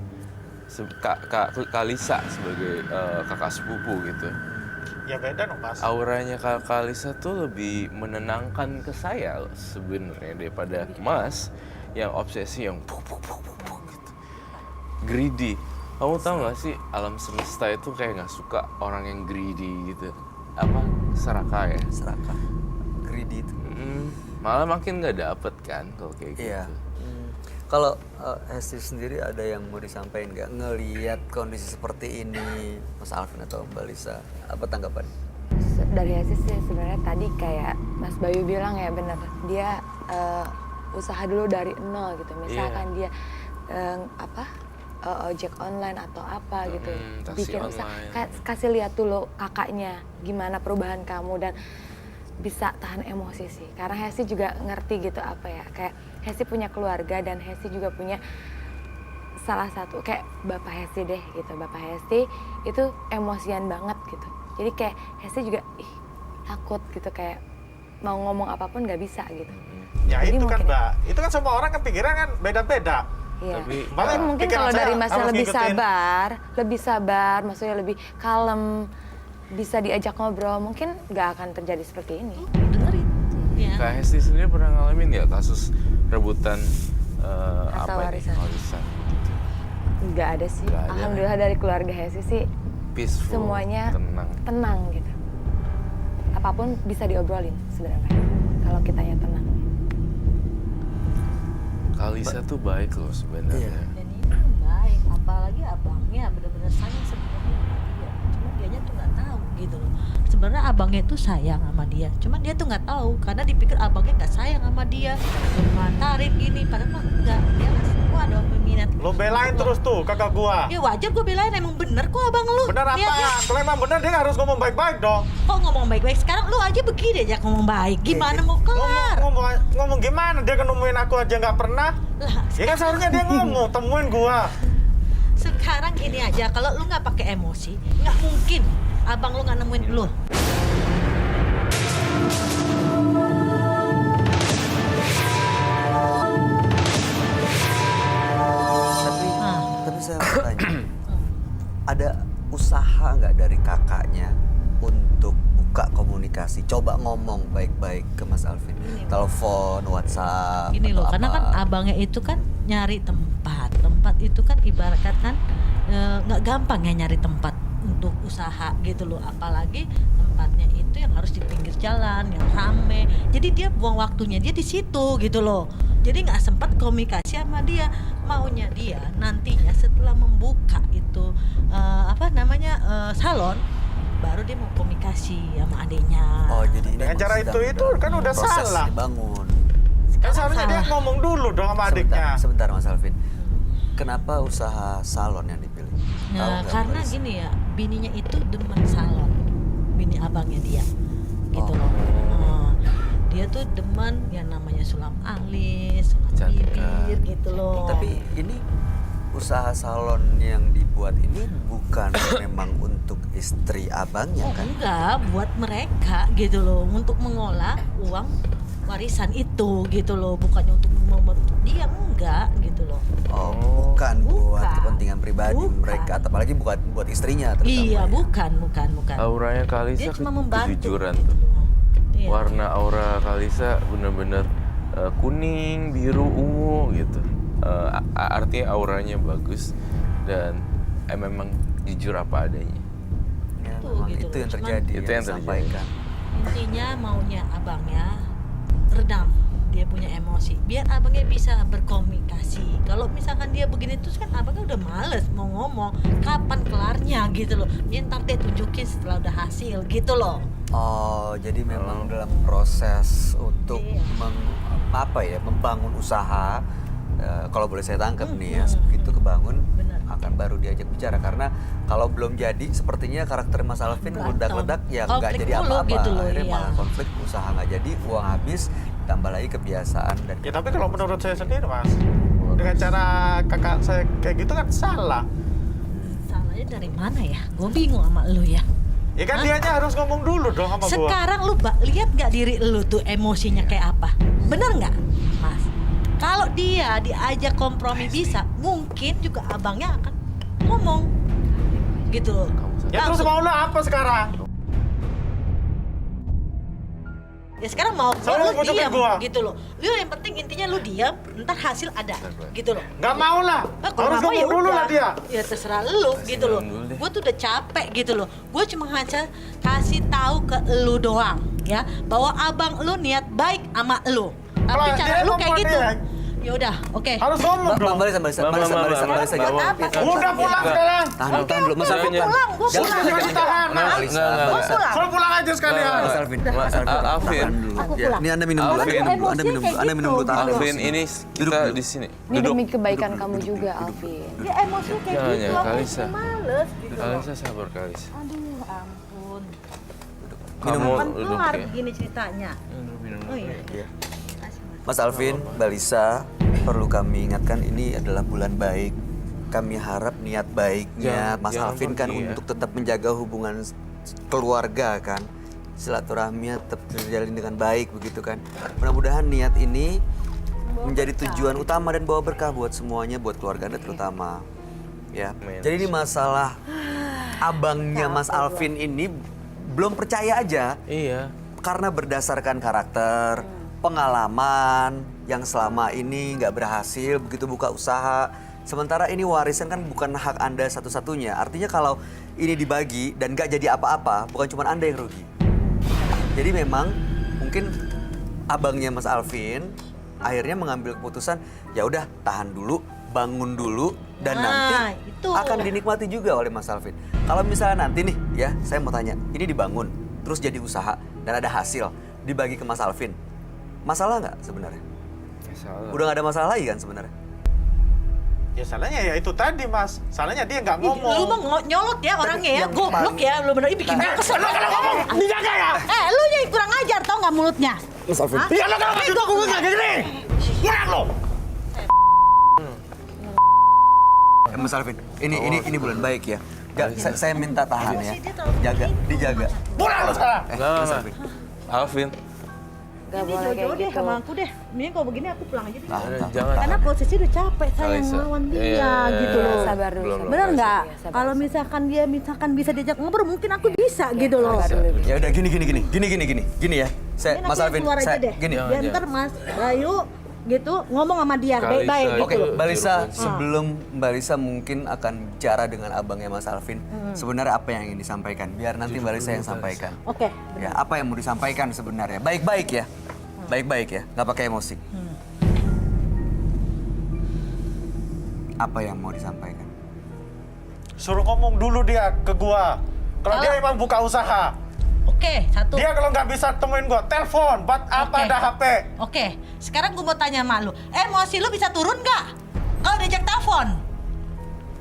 Speaker 5: Kak Lisa sebagai kakak sepupu gitu.
Speaker 3: Ya beda dong Mas.
Speaker 5: Auranya Kak Lisa tuh lebih menenangkan ke saya sebenarnya daripada Mas yang obsesi yang puk gitu. Greedy. Kamu tahu nggak sih alam semesta itu kayak nggak suka orang yang greedy gitu. Apa? Serakah ya?
Speaker 1: Serakah. Greedy itu.
Speaker 5: Malah makin nggak dapet kan kalau kayak
Speaker 1: Iya.
Speaker 5: gitu.
Speaker 1: Kalau Hesti sendiri ada yang mau disampaikan nggak ngelihat kondisi seperti ini, Mas Alvin atau Mbak Lisa? Apa tanggapan?
Speaker 2: Dari hasil sih sebenarnya tadi kayak Mas Bayu bilang ya bener, dia usaha dulu dari nol gitu. Misalkan dia ojek online atau apa gitu,
Speaker 5: taksi
Speaker 2: bikin usaha,
Speaker 5: online.
Speaker 2: kasih lihat dulu kakaknya gimana perubahan kamu dan bisa tahan emosi sih. Karena Hesti juga ngerti gitu apa ya, kayak Hesti punya keluarga dan Hesti juga punya salah satu kayak Bapak Hesti deh gitu. Bapak Hesti itu emosian banget gitu. Jadi kayak Hesti juga takut gitu, kayak mau ngomong apapun nggak bisa gitu.
Speaker 3: Ya
Speaker 2: Jadi
Speaker 3: itu kan
Speaker 2: mungkin
Speaker 3: Mbak, itu kan semua orang kan pikiran kan beda-beda.
Speaker 2: Iya.
Speaker 5: Tapi
Speaker 3: Malah
Speaker 2: Tapi mungkin
Speaker 3: pikiran
Speaker 2: kalau
Speaker 3: saya
Speaker 2: dari Masnya
Speaker 3: harus
Speaker 2: lebih
Speaker 3: ngikutin.
Speaker 2: sabar, maksudnya lebih kalem, bisa diajak ngobrol, mungkin nggak akan terjadi seperti ini.
Speaker 6: Dengerin. Ya.
Speaker 5: Kak Hesti sendiri pernah ngalamin ya kasus rebutan
Speaker 2: Harta warisan.
Speaker 5: warisan?
Speaker 2: Nggak ada sih.
Speaker 5: Nggak ada.
Speaker 2: Alhamdulillah dari keluarga Hesti sih
Speaker 5: Peaceful,
Speaker 2: semuanya
Speaker 5: tenang.
Speaker 2: gitu. Apapun bisa diobrolin sebenarnya kalau kitanya tenang.
Speaker 5: Kalisa tuh baik loh sebenarnya.
Speaker 1: Iya.
Speaker 6: Dan ini baik, apalagi abangnya benar-benar sayang sebenarnya sama dia. Cuma dianya tuh nggak tahu gitu loh. Sebenarnya abangnya tuh sayang sama dia, cuman dia tuh nggak tahu karena dipikir abangnya nggak sayang sama dia, tarik gini, padahal mah enggak. Dia kan semua ada peminat.
Speaker 3: Lo belain terus tuh kakak gua.
Speaker 6: Ya wajar gue belain, emang bener kok abang lu.
Speaker 3: Bener
Speaker 6: Lihat ya.
Speaker 3: apa? Kalau emang bener dia harus ngomong baik-baik dong.
Speaker 6: Kok ngomong baik-baik sekarang lu aja begini aja ngomong baik. Gimana mau kelar?
Speaker 3: Ngomong gimana? Dia kan nemuin aku aja nggak pernah.
Speaker 6: Lah,
Speaker 3: Ya kan seharusnya dia ngomong, temuin gua.
Speaker 6: sekarang gini aja, kalau lu nggak pakai emosi, nggak mungkin abang lu nggak nemuin lu.
Speaker 1: Tapi saya mau tanya, ada usaha nggak dari kakaknya untuk buka komunikasi, coba ngomong baik-baik ke Mas Alvin, telepon, WhatsApp,
Speaker 6: Gini
Speaker 1: atau
Speaker 6: loh, karena
Speaker 1: apa?
Speaker 6: kan abangnya itu kan nyari tempat itu kan ibaratkan kan nggak gampang ya nyari tempat untuk usaha gitu loh, apalagi tempatnya itu yang harus di pinggir jalan yang rame, jadi dia buang waktunya dia di situ gitu loh. Jadi nggak sempat komunikasi sama dia. Maunya dia nantinya setelah membuka itu salon, baru dia mau komunikasi sama adiknya.
Speaker 1: Oh, jadi ini
Speaker 3: Dengan cara
Speaker 1: sedang
Speaker 3: itu
Speaker 1: dalam
Speaker 3: kan udah
Speaker 1: proses
Speaker 3: salah.
Speaker 1: dibangun.
Speaker 3: Kan seharusnya dia
Speaker 6: salah.
Speaker 3: ngomong dulu dong sama adiknya.
Speaker 1: Sebentar Mas Alvin. Kenapa usaha salon yang dipilih? Tahu
Speaker 6: Nah,
Speaker 1: nggak,
Speaker 6: karena
Speaker 1: Mbak Lisa?
Speaker 6: gini ya, bininya itu demen salon, bini abangnya dia, gitu
Speaker 1: Oh.
Speaker 6: loh. Nah, dia tuh demen yang namanya sulam alis, sulam
Speaker 5: Kecantikan.
Speaker 6: bibir, gitu loh.
Speaker 1: Tapi ini usaha salon yang dibuat ini bukan memang untuk istri abangnya
Speaker 6: oh
Speaker 1: kan?
Speaker 6: enggak, buat mereka gitu loh, untuk mengolah uang warisan itu gitu loh, bukannya untuk membantu dia, enggak gitu loh.
Speaker 1: Oh, bukan buat
Speaker 6: Bukan.
Speaker 1: kepentingan pribadi
Speaker 6: Bukan.
Speaker 1: mereka, apalagi bukan buat istrinya terutama.
Speaker 6: Iya,
Speaker 1: ya.
Speaker 6: bukan.
Speaker 5: Auranya Kalisa
Speaker 6: Dia cuma membantu.
Speaker 5: kejujuran
Speaker 6: gitu
Speaker 5: tuh.
Speaker 6: loh. Iya.
Speaker 5: Warna aura Kalisa bener-bener kuning, biru, ungu gitu. Artinya auranya bagus dan memang jujur apa adanya.
Speaker 1: Ya,
Speaker 6: Tuh,
Speaker 1: memang
Speaker 6: gitu
Speaker 1: itu
Speaker 6: loh.
Speaker 1: yang
Speaker 6: Cuman-
Speaker 1: terjadi,
Speaker 5: Itu yang terjadi.
Speaker 1: disampaikan.
Speaker 6: Intinya maunya abangnya redam dia punya emosi biar abangnya bisa berkomunikasi. Kalau misalkan dia begini terus kan abangnya udah males mau ngomong, kapan kelarnya gitu loh. Dia ntar dia tunjukin setelah udah hasil gitu loh.
Speaker 1: Oh, jadi memang dalam proses untuk
Speaker 6: Iya.
Speaker 1: membangun usaha. Kalau boleh saya tangkap nih ya, begitu kebangun
Speaker 6: Benar.
Speaker 1: akan baru diajak bicara karena kalau belum jadi sepertinya karakter Mas Alvin
Speaker 6: Berantem.
Speaker 1: meledak-ledak ya nggak
Speaker 6: Konflik
Speaker 1: jadi
Speaker 6: mulu
Speaker 1: apa-apa.
Speaker 6: gitu loh,
Speaker 1: Akhirnya
Speaker 6: iya.
Speaker 1: malah konflik, usaha nggak jadi, uang habis, tambah lagi kebiasaan dan
Speaker 3: Ya tapi kalau menurut saya sendiri Mas, dengan cara kakak saya kayak gitu kan salah.
Speaker 6: Salahnya dari mana ya? Gue bingung sama lu ya.
Speaker 3: Ya kan dianya harus ngomong dulu dong sama gua.
Speaker 6: Sekarang lu lihat nggak diri lu tuh emosinya kayak apa? Bener nggak, Mas? Kalau dia diajak kompromi bisa, mungkin juga abangnya akan ngomong, gitu loh.
Speaker 3: Ya terus
Speaker 6: Langsung.
Speaker 3: mau lu apa sekarang?
Speaker 6: Ya sekarang mau
Speaker 3: Saya
Speaker 6: lu
Speaker 3: mau putusin
Speaker 6: diam,
Speaker 3: gua.
Speaker 6: gitu loh. Lu yang penting intinya lu diam, ntar hasil ada, gitu loh.
Speaker 3: Nggak mau lah.
Speaker 6: Nah, kalau
Speaker 3: Harus
Speaker 6: nggak mau
Speaker 3: ngomong dulu
Speaker 6: udah.
Speaker 3: lah dia.
Speaker 6: Ya terserah lu gitu loh.
Speaker 5: dulu deh.
Speaker 6: Gue tuh udah capek gitu loh. Gue cuma hanya kasih tahu ke lu doang ya bahwa abang lu niat baik sama lu. Tapi
Speaker 3: Kalau
Speaker 6: cara
Speaker 3: dia
Speaker 6: lu
Speaker 3: mau
Speaker 6: kayak gitu.
Speaker 3: dia.
Speaker 6: Ya udah, oke.
Speaker 3: Harus ngomong dong.
Speaker 1: Mbak Lisa,
Speaker 6: Buat apa?
Speaker 3: Udah pulang sekarang.
Speaker 1: tahan dulu Mas Alvin.
Speaker 5: Jangan.
Speaker 6: Pulang, gue
Speaker 1: Jangan,
Speaker 6: pulang.
Speaker 3: Jangan ditahan.
Speaker 5: Nggak,
Speaker 1: Lisa,
Speaker 5: nggak,
Speaker 1: Mbak
Speaker 5: nggak.
Speaker 1: Lisa.
Speaker 6: Pulang.
Speaker 3: Suruh pulang aja sekalian.
Speaker 1: Mas Alvin,
Speaker 5: Alvin.
Speaker 1: tahan dulu.
Speaker 6: Aku
Speaker 1: Ya,
Speaker 6: pulang.
Speaker 1: ini Anda minum dulu,
Speaker 5: Alvin.
Speaker 1: Anda minum dulu, Anda minum dulu, tahan dulu.
Speaker 5: Alvin ini kita
Speaker 1: Duduk.
Speaker 5: di sini.
Speaker 2: Ini demi kebaikan kamu juga, Alvin.
Speaker 6: Ya emosi kayak
Speaker 5: Jangan,
Speaker 6: gitu.
Speaker 5: jangan,
Speaker 6: Aku
Speaker 5: Kalisa.
Speaker 6: males gitu loh.
Speaker 5: Kalisa sabar Kalisa.
Speaker 6: Aduh, ampun.
Speaker 5: Kamu
Speaker 6: Kan
Speaker 5: duduk
Speaker 6: kelar
Speaker 5: ya.
Speaker 6: begini ceritanya.
Speaker 5: Minum.
Speaker 6: Oh iya.
Speaker 1: Iya. Mas Alvin, Mbak Lisa, perlu kami ingatkan ini adalah bulan baik. Kami harap niat baiknya Mas
Speaker 5: Jangan
Speaker 1: Alvin kan
Speaker 5: pergi ya.
Speaker 1: untuk tetap menjaga hubungan keluarga kan. Silaturahminya tetap terjalin dengan baik begitu kan. Mudah-mudahan niat ini menjadi tujuan utama dan bawa berkah buat semuanya, buat keluarga Anda terutama. Ya.
Speaker 5: Amin.
Speaker 1: Jadi ini masalah abangnya Mas Alvin ini belum percaya aja
Speaker 5: Iya.
Speaker 1: karena berdasarkan karakter, pengalaman yang selama ini nggak berhasil begitu buka usaha. Sementara ini warisan kan bukan hak Anda satu-satunya. Artinya kalau ini dibagi dan nggak jadi apa-apa, bukan cuma Anda yang rugi. Jadi memang mungkin abangnya Mas Alvin akhirnya mengambil keputusan, ya udah tahan dulu, bangun dulu, dan
Speaker 6: Nah,
Speaker 1: nanti
Speaker 6: itu.
Speaker 1: akan dinikmati juga oleh Mas Alvin. Kalau misalnya nanti nih ya, saya mau tanya, ini dibangun, terus jadi usaha dan ada hasil, dibagi ke Mas Alvin. Masalah nggak sebenarnya?
Speaker 5: Salah.
Speaker 1: Udah nggak ada masalah lagi kan sebenarnya?
Speaker 3: Ya salahnya ya itu tadi Mas. Salahnya dia nggak
Speaker 6: Ih, Lu
Speaker 3: ngomong.
Speaker 6: mah nyolot ya orangnya ya,
Speaker 1: yang
Speaker 6: goblok
Speaker 1: paling-
Speaker 6: ya, lu bener bikin gue kesel.
Speaker 3: Kalau ngomong dijaga ya.
Speaker 6: Lu yang kurang ajar tau nggak mulutnya?
Speaker 1: Mas Alvin.
Speaker 6: Hah?
Speaker 3: Iya lo kalau nggak suka gue nggak gini. Kurang lo.
Speaker 1: Mas Alvin, ini bulan baik ya. Saya minta tahan ya.
Speaker 6: Sih, dia terlalu
Speaker 1: Jaga,
Speaker 6: begitu.
Speaker 1: dijaga.
Speaker 3: Pulang lo sekarang.
Speaker 1: Mas
Speaker 5: Nggak.
Speaker 1: Alvin.
Speaker 5: Alvin.
Speaker 2: Gak
Speaker 6: Ini
Speaker 2: boleh
Speaker 6: jodoh
Speaker 2: kayak
Speaker 6: deh
Speaker 2: gitu.
Speaker 6: sama aku deh. Mending kalau begini aku pulang aja deh.
Speaker 1: Tahan, tahan.
Speaker 5: Jangan.
Speaker 6: Karena posisi udah capek saya
Speaker 5: Kalisa.
Speaker 6: ngelawan dia
Speaker 5: Iya,
Speaker 6: gitu loh.
Speaker 2: Sabar dulu.
Speaker 5: Belum,
Speaker 2: sabar.
Speaker 6: Bener
Speaker 5: Kalisa.
Speaker 6: nggak?
Speaker 2: Iya, sabar,
Speaker 6: Kalau
Speaker 2: sabar.
Speaker 6: misalkan dia bisa diajak ngobrol, mungkin aku bisa gitu loh.
Speaker 2: Sabar dulu.
Speaker 1: Ya udah gini ya. Saya
Speaker 6: Ini
Speaker 1: Mas
Speaker 6: nanti
Speaker 1: Alvin,
Speaker 6: keluar aja
Speaker 1: saya
Speaker 6: deh.
Speaker 1: gini.
Speaker 5: Jangan,
Speaker 6: Biar
Speaker 5: jangan.
Speaker 6: ntar Mas Bayu gitu ngomong sama dia
Speaker 5: Kalisa
Speaker 6: baik-baik
Speaker 5: itu-
Speaker 1: Oke,
Speaker 6: gitu.
Speaker 1: Mbak Lisa,
Speaker 5: Jeruk.
Speaker 1: sebelum Mbak Lisa mungkin akan bicara dengan abangnya Mas Alvin, sebenarnya apa yang ingin disampaikan? Biar nanti Mbak Lisa yang sampaikan.
Speaker 6: Oke.
Speaker 1: Ya, apa yang mau disampaikan sebenarnya? Baik-baik ya, baik-baik ya, nggak pakai emosi. Apa yang mau disampaikan?
Speaker 3: Suruh ngomong dulu dia ke gua. Kalau dia emang buka usaha.
Speaker 6: Oke, satu.
Speaker 3: Dia kalau nggak bisa temuin gua, telepon. Buat apa
Speaker 6: Oke.
Speaker 3: ada HP?
Speaker 6: Oke, sekarang gue mau tanya sama lu. Emosi lu bisa turun nggak? Kalau diajak telepon?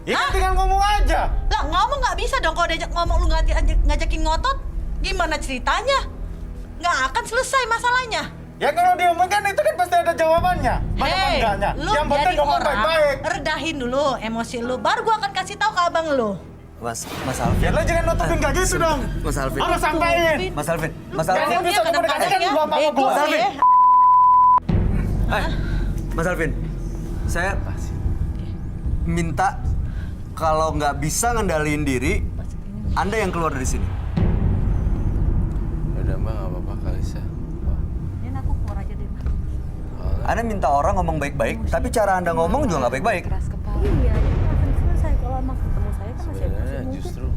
Speaker 3: Ya kan tinggal ngomong aja.
Speaker 6: Lah ngomong nggak bisa dong kalau diajak ngomong lu ngajakin ngotot. Gimana ceritanya? Nggak akan selesai masalahnya.
Speaker 3: Ya kalau dia omong kan itu kan pasti ada jawabannya. Mana enggaknya?
Speaker 6: Lu
Speaker 3: Yang penting
Speaker 6: jadi
Speaker 3: ngomong
Speaker 6: orang,
Speaker 3: baik-baik.
Speaker 6: redahin dulu emosi lu. Baru gua akan kasih tahu ke abang lu.
Speaker 1: Mas Alvin.
Speaker 3: Ya lo jangan nutupin kayak gitu dong.
Speaker 1: Mas Alvin.
Speaker 3: Harus sampein.
Speaker 1: Mas Alvin. Mas
Speaker 3: Jangan
Speaker 1: Alvin.
Speaker 3: bisa komunikasikan
Speaker 6: ya,
Speaker 3: gua sama
Speaker 6: bego
Speaker 3: gua.
Speaker 6: ya.
Speaker 1: Mas Alvin. Saya minta kalau nggak bisa ngendaliin diri, Anda yang keluar dari sini.
Speaker 5: Udah mbak, nggak apa-apa Kalisa.
Speaker 6: Ini aku keluar aja deh.
Speaker 1: Anda minta orang ngomong baik-baik, tapi cara Anda ngomong juga nggak baik-baik.
Speaker 2: Keras kepala.
Speaker 7: Iya, itu akan selesai kalau emang ketemu saya kan masih
Speaker 5: Sebenarnya
Speaker 7: mungkin
Speaker 5: justru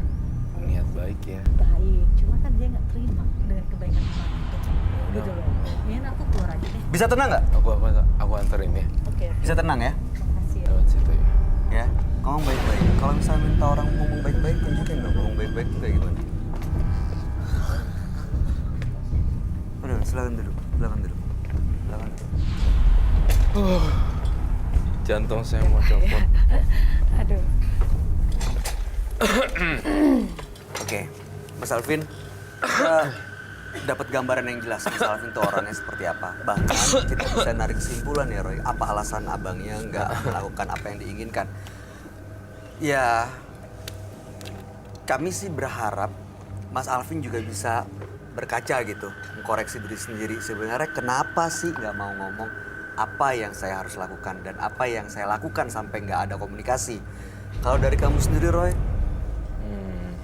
Speaker 5: niat baik ya.
Speaker 7: baik, cuma kan dia nggak terima dengan kebaikan kemarin itu. Gitu loh. Ini aku keluar aja deh.
Speaker 1: Bisa tenang nggak?
Speaker 5: Aku anterin ya.
Speaker 7: Oke,
Speaker 1: Bisa tenang ya?
Speaker 7: makasih ya.
Speaker 5: Lewat situ ya.
Speaker 1: Ya, ngomong baik-baik. Kalau misalnya minta orang ngomong baik-baik, tunjukin dong ngomong baik-baik itu kayak gimana. Udah, silakan duduk. Silakan duduk. Silakan duduk.
Speaker 5: Jantung saya mau copot.
Speaker 2: Aduh.
Speaker 1: Oke, Mas Alvin, kita dapat gambaran yang jelas Mas Alvin itu orangnya seperti apa. Bahkan kita bisa narik kesimpulan ya Roy, apa alasan abangnya nggak melakukan apa yang diinginkan. Ya, kami sih berharap Mas Alvin juga bisa berkaca gitu, mengkoreksi diri sendiri. Sebenarnya kenapa sih nggak mau ngomong apa yang saya harus lakukan dan apa yang saya lakukan sampai nggak ada komunikasi. Kalau dari kamu sendiri Roy,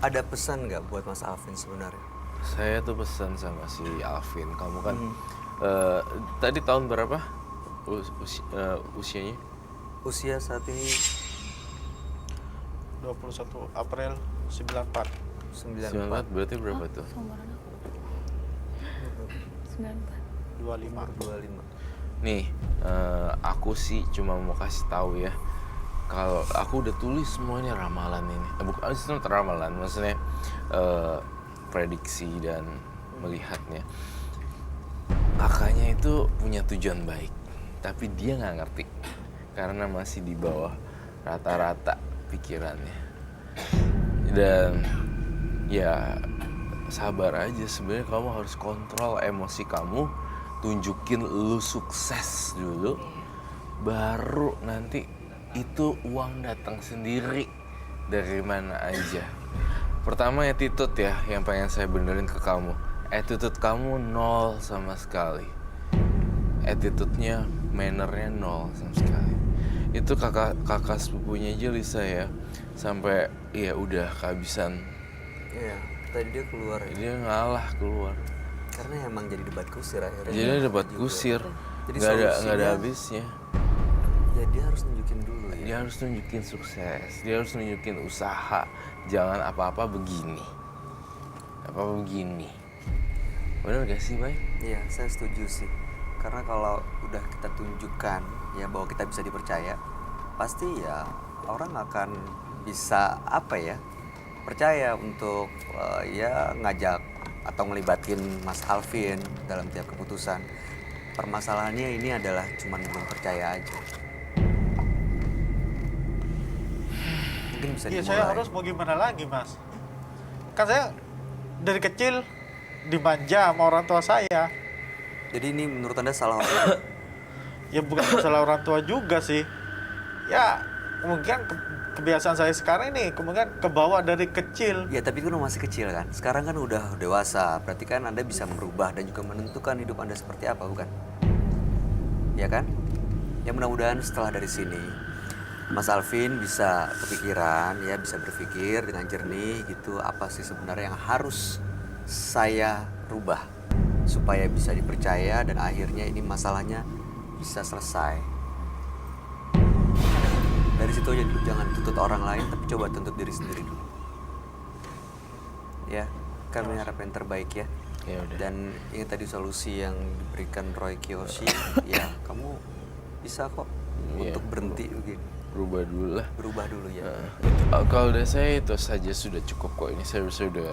Speaker 1: ada pesan nggak buat Mas Alvin sebenarnya?
Speaker 5: Saya tuh pesan sama si Alvin, kamu kan tadi tahun berapa usianya?
Speaker 1: Usia saat ini
Speaker 3: 21 April 94.
Speaker 1: 94.
Speaker 5: 94 berarti berapa tuh?
Speaker 2: Seumuran aku. 94.
Speaker 1: 25.
Speaker 5: Nih, aku sih cuma mau kasih tahu ya, kalau aku udah tulis semuanya ramalan ini. Bukan itu ramalan, maksudnya prediksi dan melihatnya. Kakaknya itu punya tujuan baik, tapi dia nggak ngerti karena masih di bawah rata-rata pikirannya. Dan ya sabar aja, sebenarnya kamu harus kontrol emosi kamu, tunjukin lu sukses dulu, baru nanti itu uang datang sendiri dari mana aja. Pertama attitude ya, yang pengen saya benerin ke kamu. Attitude kamu nol sama sekali. Attitude-nya, manner-nya nol sama sekali. Itu kakak sepupunya aja Lisa ya, sampai ya udah kehabisan.
Speaker 1: Iya, tadi dia keluar ya.
Speaker 5: Dia ngalah keluar.
Speaker 1: Karena emang jadi debat kusir akhirnya.
Speaker 5: Jadi debat
Speaker 1: Juga.
Speaker 5: kusir,
Speaker 1: Jadi
Speaker 5: nggak ada
Speaker 1: solusinya-
Speaker 5: habisnya.
Speaker 1: Ya dia harus nunjukin dulu ya.
Speaker 5: Dia harus nunjukin sukses, dia harus nunjukin usaha. Jangan apa-apa begini. Apa-apa begini. Bener gak sih, Bay?
Speaker 1: Iya, saya setuju sih. Karena kalau udah kita tunjukkan ya bahwa kita bisa dipercaya, pasti ya orang akan bisa apa ya, percaya untuk ya ngajak atau ngelibatin Mas Alvin dalam tiap keputusan. Permasalahannya ini adalah cuman belum percaya aja. Mungkin bisa
Speaker 3: Iya,
Speaker 1: dimulai.
Speaker 3: saya harus mau gimana lagi, Mas? Kan saya dari kecil dimanja sama orang tua saya.
Speaker 1: Jadi ini menurut Anda salah orang?
Speaker 3: Ya bukan masalah orang tua juga sih. Ya kemungkinan kebiasaan saya sekarang ini kemungkinan kebawa dari kecil.
Speaker 1: Ya tapi kan masih kecil kan. Sekarang kan udah dewasa. Berarti kan Anda bisa merubah dan juga menentukan hidup Anda seperti apa, bukan? Ya kan? Ya mudah-mudahan setelah dari sini Mas Alvin bisa kepikiran, ya bisa berpikir dengan jernih gitu. Apa sih sebenarnya yang harus saya rubah supaya bisa dipercaya dan akhirnya ini masalahnya bisa selesai. Dari situ aja dulu, jangan tuntut orang lain, tapi coba tuntut diri sendiri dulu. Ya, kami harap yang terbaik ya.
Speaker 5: Ya udah.
Speaker 1: Dan ini tadi solusi yang diberikan Roy Kiyoshi, ya kamu bisa kok
Speaker 5: Iya.
Speaker 1: untuk berhenti begini.
Speaker 5: berubah dulu lah.
Speaker 1: Berubah dulu ya.
Speaker 5: Kalau udah saya itu saja sudah cukup kok. Ini saya sudah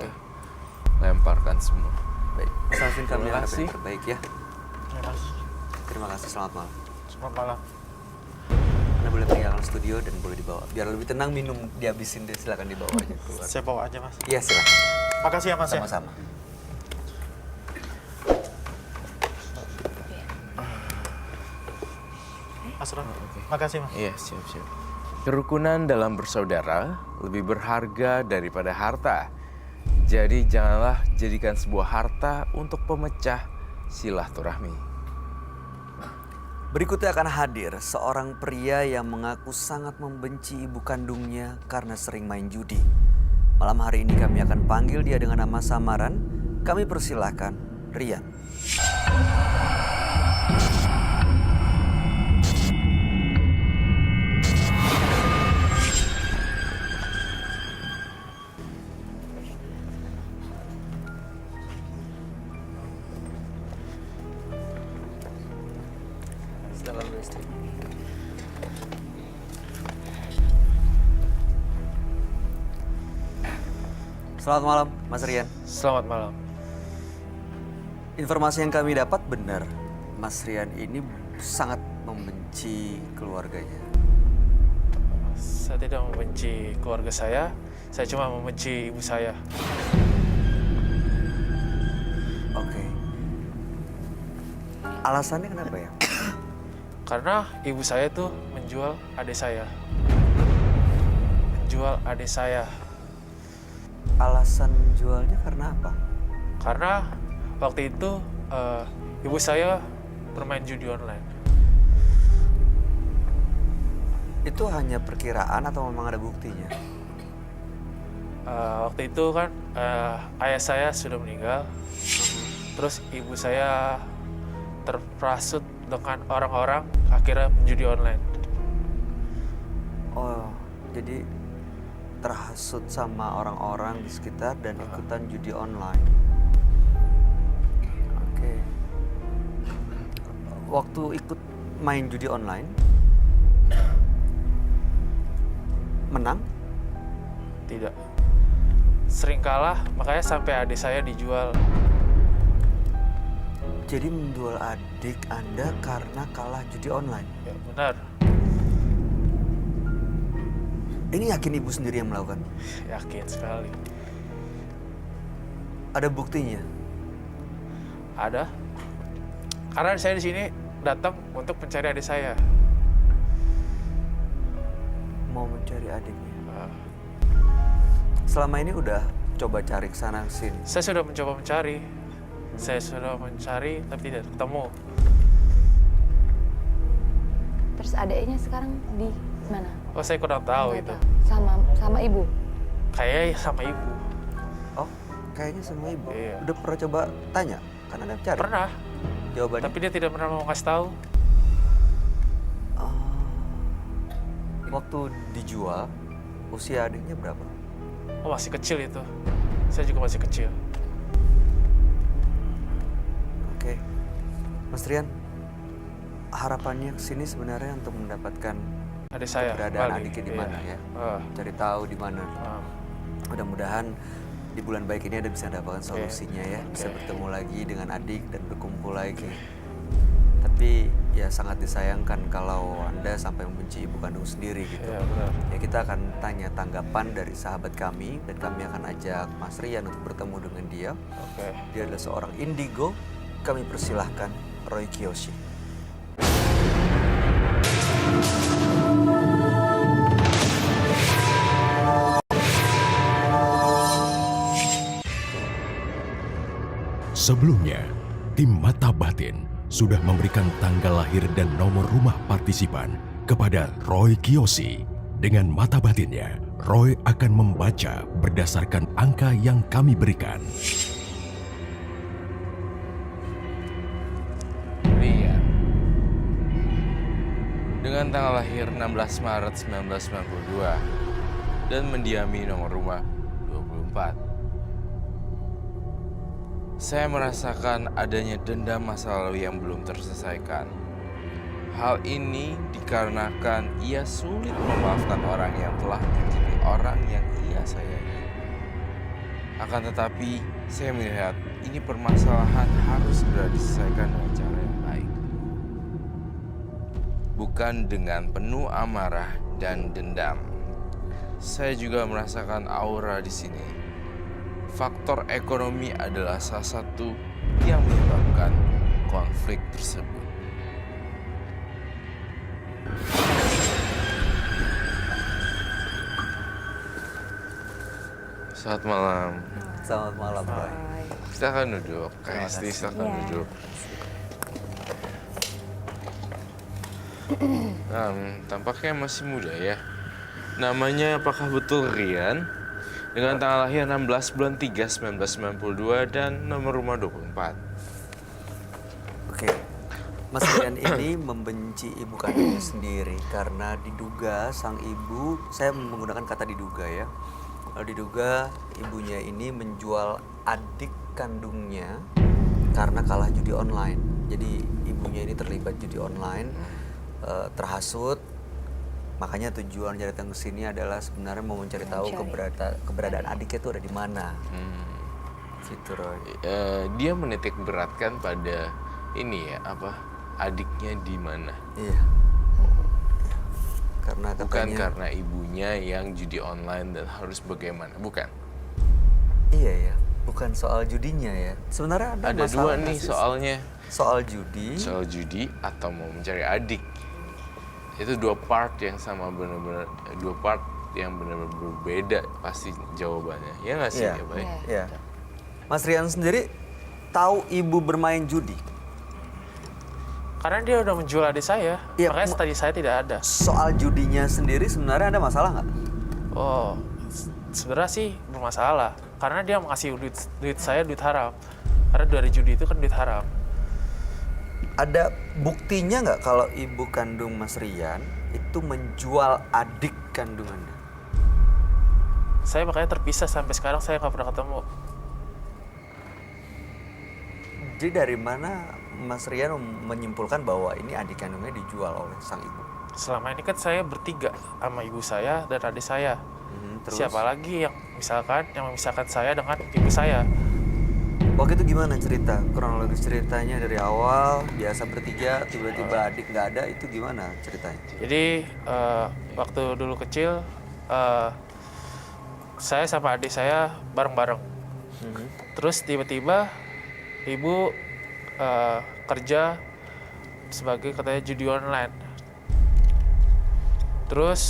Speaker 5: lemparkan semua.
Speaker 1: Baik, Mas Alvin, kami
Speaker 5: Terima
Speaker 1: harap
Speaker 5: kasih.
Speaker 1: yang terbaik ya.
Speaker 3: Ya, Mas.
Speaker 1: Terima kasih, selamat malam.
Speaker 3: Selamat malam.
Speaker 1: Anda boleh meninggalkan studio dan boleh dibawa. Biar lebih tenang, minum dihabisin deh, silakan dibawa aja keluar.
Speaker 3: Saya bawa aja, Mas.
Speaker 1: Iya, silakan.
Speaker 3: Makasih ya, Mas ya.
Speaker 1: Sama-sama.
Speaker 3: Mas Ron. Makasih, Mas.
Speaker 5: Iya, siap-siap. Kerukunan dalam bersaudara lebih berharga daripada harta. Jadi janganlah jadikan sebuah harta untuk pemecah silaturahmi.
Speaker 1: Berikutnya akan hadir seorang pria yang mengaku sangat membenci ibu kandungnya karena sering main judi. Malam hari ini kami akan panggil dia dengan nama samaran. Kami persilahkan Rian. Selamat malam, Mas Rian.
Speaker 3: Selamat malam.
Speaker 1: Informasi yang kami dapat benar, Mas Rian ini sangat membenci keluarganya.
Speaker 3: Saya tidak membenci keluarga saya cuma membenci ibu saya.
Speaker 1: Oke. Alasannya kenapa ya?
Speaker 3: Karena ibu saya tuh menjual adik saya. Menjual adik saya.
Speaker 1: Alasan jualnya karena apa?
Speaker 3: Karena waktu itu ibu saya bermain judi online.
Speaker 1: Itu hanya perkiraan atau memang ada buktinya?
Speaker 3: Waktu itu kan ayah saya sudah meninggal. Terus ibu saya terperasut dengan orang-orang akhirnya menjudi online.
Speaker 1: Oh, jadi terhasut sama orang-orang di sekitar dan ikutan judi online. Oke. Waktu ikut main judi online, menang?
Speaker 3: Tidak. Sering kalah, makanya sampai adik saya dijual.
Speaker 1: Jadi menjual adik Anda karena kalah judi online?
Speaker 3: Ya, benar.
Speaker 1: Ini yakin ibu sendiri yang melakukan?
Speaker 3: Yakin sekali.
Speaker 1: Ada buktinya?
Speaker 3: Ada. Karena saya di sini datang untuk mencari adik saya.
Speaker 1: Mau mencari adiknya?
Speaker 3: Uh,
Speaker 1: Selama ini udah coba cari kesana sini.
Speaker 3: saya sudah mencoba mencari. Saya sudah mencari tapi tidak ketemu.
Speaker 2: Terus adiknya sekarang di mana?
Speaker 3: Oh, saya kurang tahu
Speaker 2: Nggak
Speaker 3: itu.
Speaker 2: tahu. Sama ibu.
Speaker 3: Kayaknya sama ibu.
Speaker 1: Oh, kayaknya sama ibu.
Speaker 3: Iya.
Speaker 1: Udah pernah coba tanya? Kan Anda cari?
Speaker 3: Pernah,
Speaker 1: Jawabannya?
Speaker 3: tapi dia tidak pernah mau ngasih tahu.
Speaker 1: Oh. Waktu dijual, usia adiknya berapa?
Speaker 3: Oh, masih kecil itu. Saya juga masih kecil.
Speaker 1: Oke. Mas Rian, harapannya kesini sebenarnya untuk mendapatkan
Speaker 3: Adik saya
Speaker 1: keberadaan
Speaker 3: kembali.
Speaker 1: adiknya di
Speaker 3: Iya.
Speaker 1: mana ya?
Speaker 3: Ah,
Speaker 1: Cari tahu di mana.
Speaker 3: ah.
Speaker 1: Mudah-mudahan di bulan baik ini Anda bisa dapatkan solusinya ya. Bisa
Speaker 3: Oke.
Speaker 1: bertemu lagi dengan adik dan berkumpul lagi. Tapi ya sangat disayangkan kalau Anda sampai membenci ibu kandung sendiri gitu.
Speaker 3: Iya, benar.
Speaker 1: Ya kita akan tanya tanggapan dari sahabat kami dan kami akan ajak Mas Rian untuk bertemu dengan dia.
Speaker 3: Oke.
Speaker 1: Dia adalah seorang indigo. Kami persilahkan Roy Kiyoshi.
Speaker 4: Sebelumnya, tim Mata Batin sudah memberikan tanggal lahir dan nomor rumah partisipan kepada Roy Kiyoshi. Dengan mata batinnya, Roy akan membaca berdasarkan angka yang kami berikan.
Speaker 5: Rian. Dengan tanggal lahir 16 Maret 1992 dan mendiami nomor rumah 24. Saya merasakan adanya dendam masa lalu yang belum terselesaikan. Hal ini dikarenakan ia sulit memaafkan orang yang telah menjadi orang yang ia sayangi. Akan tetapi, saya melihat ini permasalahan harus segera diselesaikan dengan cara yang baik. Bukan dengan penuh amarah dan dendam. Saya juga merasakan aura di sini. Faktor ekonomi adalah salah satu yang menyebabkan konflik tersebut. Selamat malam.
Speaker 1: Selamat malam, Roy.
Speaker 5: Silakan duduk. Kak Hesti, silakan
Speaker 2: Iya.
Speaker 5: duduk. Tampaknya masih muda ya. Namanya apakah betul Rian? Dengan tanggal lahir 16 bulan 3 1992 dan nomor rumah 24.
Speaker 1: Oke, Mas Rian ini membenci ibu kandungnya sendiri karena diduga sang ibu, saya menggunakan kata diduga ya, diduga ibunya ini menjual adik kandungnya karena kalah judi online. Jadi ibunya ini terlibat judi online, terhasut. Makanya tujuan Jari datang ke sini adalah sebenarnya mau mencari tahu keberadaan adiknya itu ada di mana. Gitu, Roy.
Speaker 5: Dia menitik beratkan pada ini ya, adiknya di mana?
Speaker 1: Iya. Karena
Speaker 5: Bukan
Speaker 1: katanya,
Speaker 5: karena ibunya yang judi online dan harus bagaimana, bukan?
Speaker 1: iya ya, bukan soal judinya ya. Sebenarnya ada
Speaker 5: Ada dua
Speaker 1: masalah
Speaker 5: nih
Speaker 1: sih
Speaker 5: soalnya,
Speaker 1: soal judi.
Speaker 5: soal judi atau mau mencari adik. Itu dua part yang sama, benar-benar dua part yang benar-benar berbeda pasti jawabannya. Ya nggak sih?
Speaker 1: Iya.
Speaker 5: Ya, baik.
Speaker 1: Iya. Mas Rian sendiri tahu ibu bermain judi.
Speaker 3: Karena dia udah menjual adik saya,
Speaker 1: Iya,
Speaker 3: makanya tadi saya tidak ada.
Speaker 1: Soal judinya sendiri sebenarnya ada masalah nggak?
Speaker 3: Oh, sebenarnya sih bermasalah. Karena dia mengasih duit saya duit haram. Karena dari judi itu kan duit haram.
Speaker 1: Ada buktinya nggak kalau ibu kandung Mas Rian itu menjual adik kandungannya?
Speaker 3: Saya makanya terpisah sampai sekarang saya nggak pernah ketemu.
Speaker 1: Jadi dari mana Mas Rian menyimpulkan bahwa ini adik kandungnya dijual oleh sang ibu?
Speaker 3: Selama ini kan saya bertiga sama ibu saya dan adik saya.
Speaker 1: Terus
Speaker 3: Siapa lagi yang memisahkan saya dengan ibu saya?
Speaker 1: waktu itu gimana cerita? Kronologis ceritanya dari awal biasa bertiga, tiba-tiba adik nggak ada, itu gimana ceritanya?
Speaker 3: Jadi waktu dulu kecil saya sama adik saya bareng-bareng. Terus tiba-tiba ibu kerja sebagai katanya judi online. Terus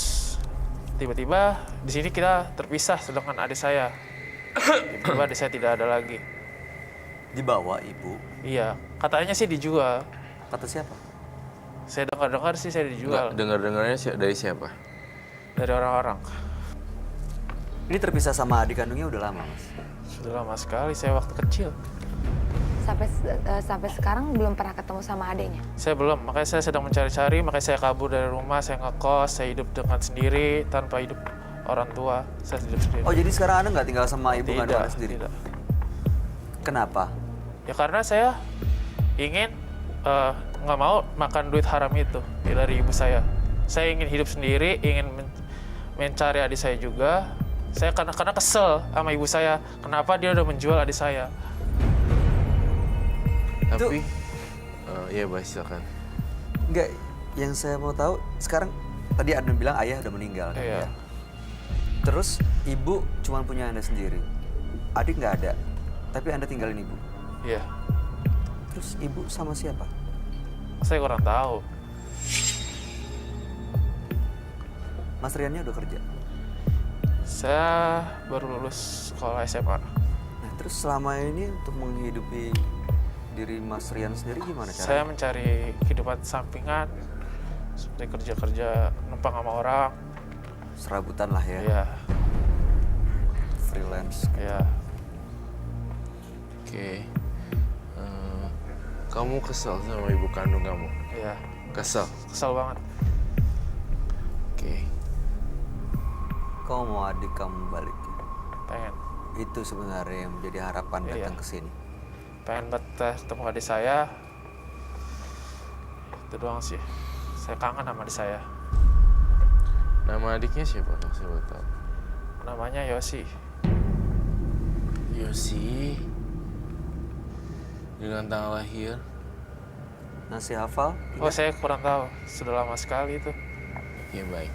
Speaker 3: tiba-tiba di sini kita terpisah sedangkan adik saya. Tiba-tiba adik saya tidak ada lagi.
Speaker 1: Dibawa ibu?
Speaker 3: Iya, katanya sih dijual.
Speaker 1: Kata siapa?
Speaker 3: Saya dengar-dengar sih saya dijual
Speaker 5: Dengar-dengarnya dari siapa?
Speaker 3: dari orang-orang.
Speaker 1: Ini terpisah sama adik kandungnya udah lama, Mas?
Speaker 3: Sudah lama sekali, saya waktu kecil.
Speaker 2: Sampai sekarang belum pernah ketemu sama adiknya.
Speaker 3: Saya belum, makanya saya sedang mencari-cari, makanya saya kabur dari rumah, saya ngekos, saya hidup dengan sendiri, tanpa hidup orang tua, saya hidup sendiri.
Speaker 1: Oh, jadi sekarang Anda nggak tinggal sama ibu kandung Anda sendiri?
Speaker 3: Tidak.
Speaker 1: Kenapa?
Speaker 3: Ya karena saya ingin, nggak mau makan duit haram itu dari ibu saya. Saya ingin hidup sendiri, ingin mencari adik saya juga. Saya karena kesel sama ibu saya, kenapa dia udah menjual adik saya.
Speaker 5: Tapi, ya baik silakan.
Speaker 1: Enggak, yang saya mau tahu sekarang tadi Anda bilang ayah udah meninggal kan
Speaker 3: Iya.
Speaker 1: ya? Terus ibu cuma punya Anda sendiri, adik nggak ada, tapi Anda tinggalin ibu.
Speaker 3: Iya,
Speaker 1: Terus ibu sama siapa?
Speaker 3: saya kurang tahu.
Speaker 1: Mas Riannya udah kerja.
Speaker 3: Saya baru lulus sekolah SMA.
Speaker 1: Nah, terus selama ini untuk menghidupi diri Mas Rian sendiri gimana caranya?
Speaker 3: Saya mencari kehidupan sampingan, seperti kerja-kerja numpang sama orang.
Speaker 1: Serabutan lah ya,
Speaker 3: Iya,
Speaker 1: freelance.
Speaker 3: iya.
Speaker 5: Oke. Kamu kesel sama ibu kandung kamu?
Speaker 3: Iya,
Speaker 5: Kesel?
Speaker 3: kesel banget.
Speaker 5: Oke.
Speaker 1: Kau mau adik kamu balik ya?
Speaker 3: Pengen
Speaker 1: Itu sebenarnya yang menjadi harapan
Speaker 3: Iya.
Speaker 1: datang ke sini.
Speaker 3: pengen banget ketemu adik saya. Itu doang sih.
Speaker 8: Saya kangen sama adik saya.
Speaker 5: Nama adiknya siapa kalau saya boleh tahu?
Speaker 8: Namanya Yosi.
Speaker 5: Yosi. Dengan tanggal lahir.
Speaker 1: Masih hafal?
Speaker 8: Oh, saya kurang tahu. Sudah lama sekali itu.
Speaker 5: Ya baik.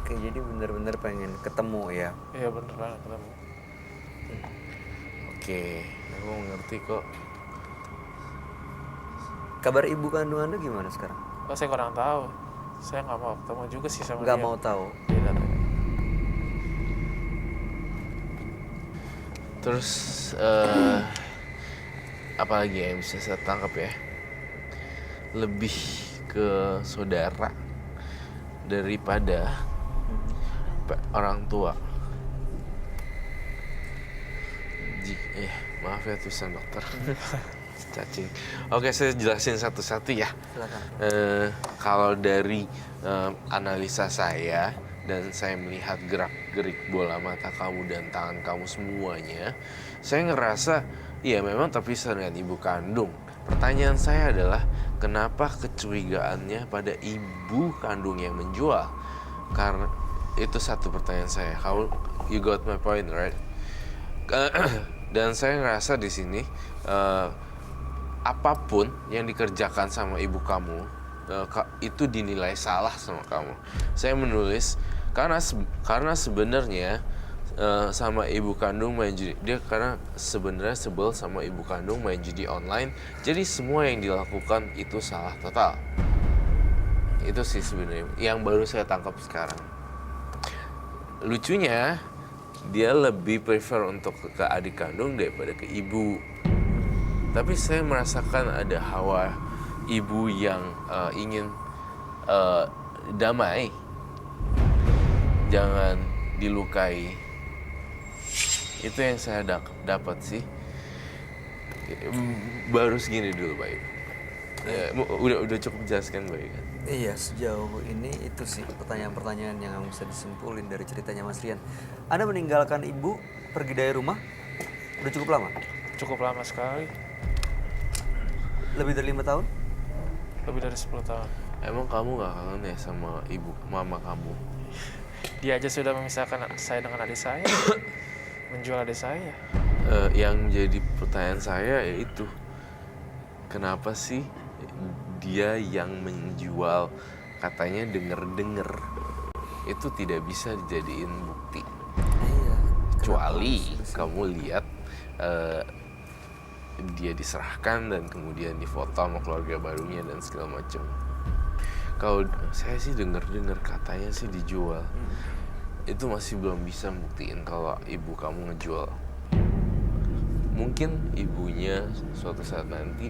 Speaker 1: Oke, jadi bener-bener pengen ketemu ya.
Speaker 8: Iya, bener banget ketemu.
Speaker 5: Oke, aku ngerti kok.
Speaker 1: Kabar ibu kandung Anda gimana sekarang?
Speaker 8: Oh, saya kurang tahu. Saya nggak mau ketemu juga sih sama
Speaker 1: Nggak
Speaker 8: dia.
Speaker 1: mau tahu.
Speaker 8: Tidak tahu.
Speaker 5: Terus apa lagi yang bisa saya tangkap ya? Lebih ke saudara daripada orang tua. Maaf ya tulisan dokter. Cacing. Oke, saya jelasin satu-satu ya.
Speaker 1: Silakan.
Speaker 5: Kalau dari analisa saya dan saya melihat gerak-gerik bola mata kamu dan tangan kamu semuanya, saya ngerasa ya memang terpisah dengan ibu kandung. Pertanyaan saya adalah kenapa kecurigaannya pada ibu kandung yang menjual? Karena itu satu pertanyaan saya. You got my point, right? Dan saya ngerasa di sini apapun yang dikerjakan sama ibu kamu itu dinilai salah sama kamu. Saya menulis karena sebenarnya sama ibu kandung main judi. Dia karena sebenarnya sebel sama ibu kandung main judi online. Jadi semua yang dilakukan itu salah total. Itu sih sebenarnya yang baru saya tangkap sekarang. Lucunya dia lebih prefer untuk ke adik kandung daripada ke ibu. Tapi saya merasakan ada hawa ibu yang ingin damai, jangan dilukai. Itu yang saya dapat sih. Baru segini dulu, Bayu. Udah cukup jelaskan, Bayu kan?
Speaker 1: Iya, sejauh ini itu sih pertanyaan-pertanyaan yang bisa disimpulin dari ceritanya Mas Rian. Anda meninggalkan ibu, pergi dari rumah, udah cukup lama?
Speaker 8: Cukup lama sekali.
Speaker 1: Lebih dari 5 tahun?
Speaker 8: Lebih dari 10 tahun.
Speaker 5: Emang kamu gak kangen ya sama mama kamu?
Speaker 8: Dia aja sudah memisahkan saya dengan adik saya. Menjual adik saya.
Speaker 5: Yang menjadi pertanyaan saya yaitu kenapa sih dia yang menjual, katanya denger-denger, itu tidak bisa dijadiin bukti.
Speaker 1: Iya.
Speaker 5: Kecuali kamu lihat dia diserahkan dan kemudian difoto sama keluarga barunya dan segala macam. Kalau saya sih dengar katanya sih dijual. Itu masih belum bisa buktiin kalau ibu kamu ngejual. Mungkin ibunya suatu saat nanti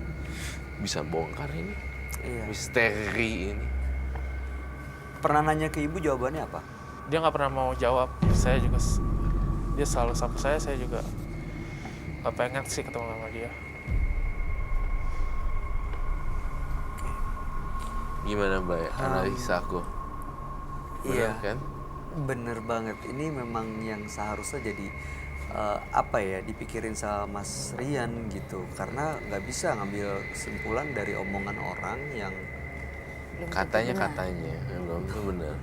Speaker 5: bisa bongkar ini.
Speaker 1: Iya.
Speaker 5: Misteri ini.
Speaker 1: Pernah nanya ke ibu, jawabannya apa?
Speaker 8: Dia nggak pernah mau jawab. Saya juga, dia selalu sama saya juga nggak pengen sih ketemu sama dia.
Speaker 5: Gimana Mbak analisa aku?
Speaker 1: Iya.
Speaker 5: Benar kan?
Speaker 1: Bener banget. Ini memang yang seharusnya jadi dipikirin sama Mas Rian gitu. Karena nggak bisa ngambil kesimpulan dari omongan orang yang
Speaker 2: Belum tentu
Speaker 5: Katanya
Speaker 2: benar.
Speaker 5: belum tentu benar.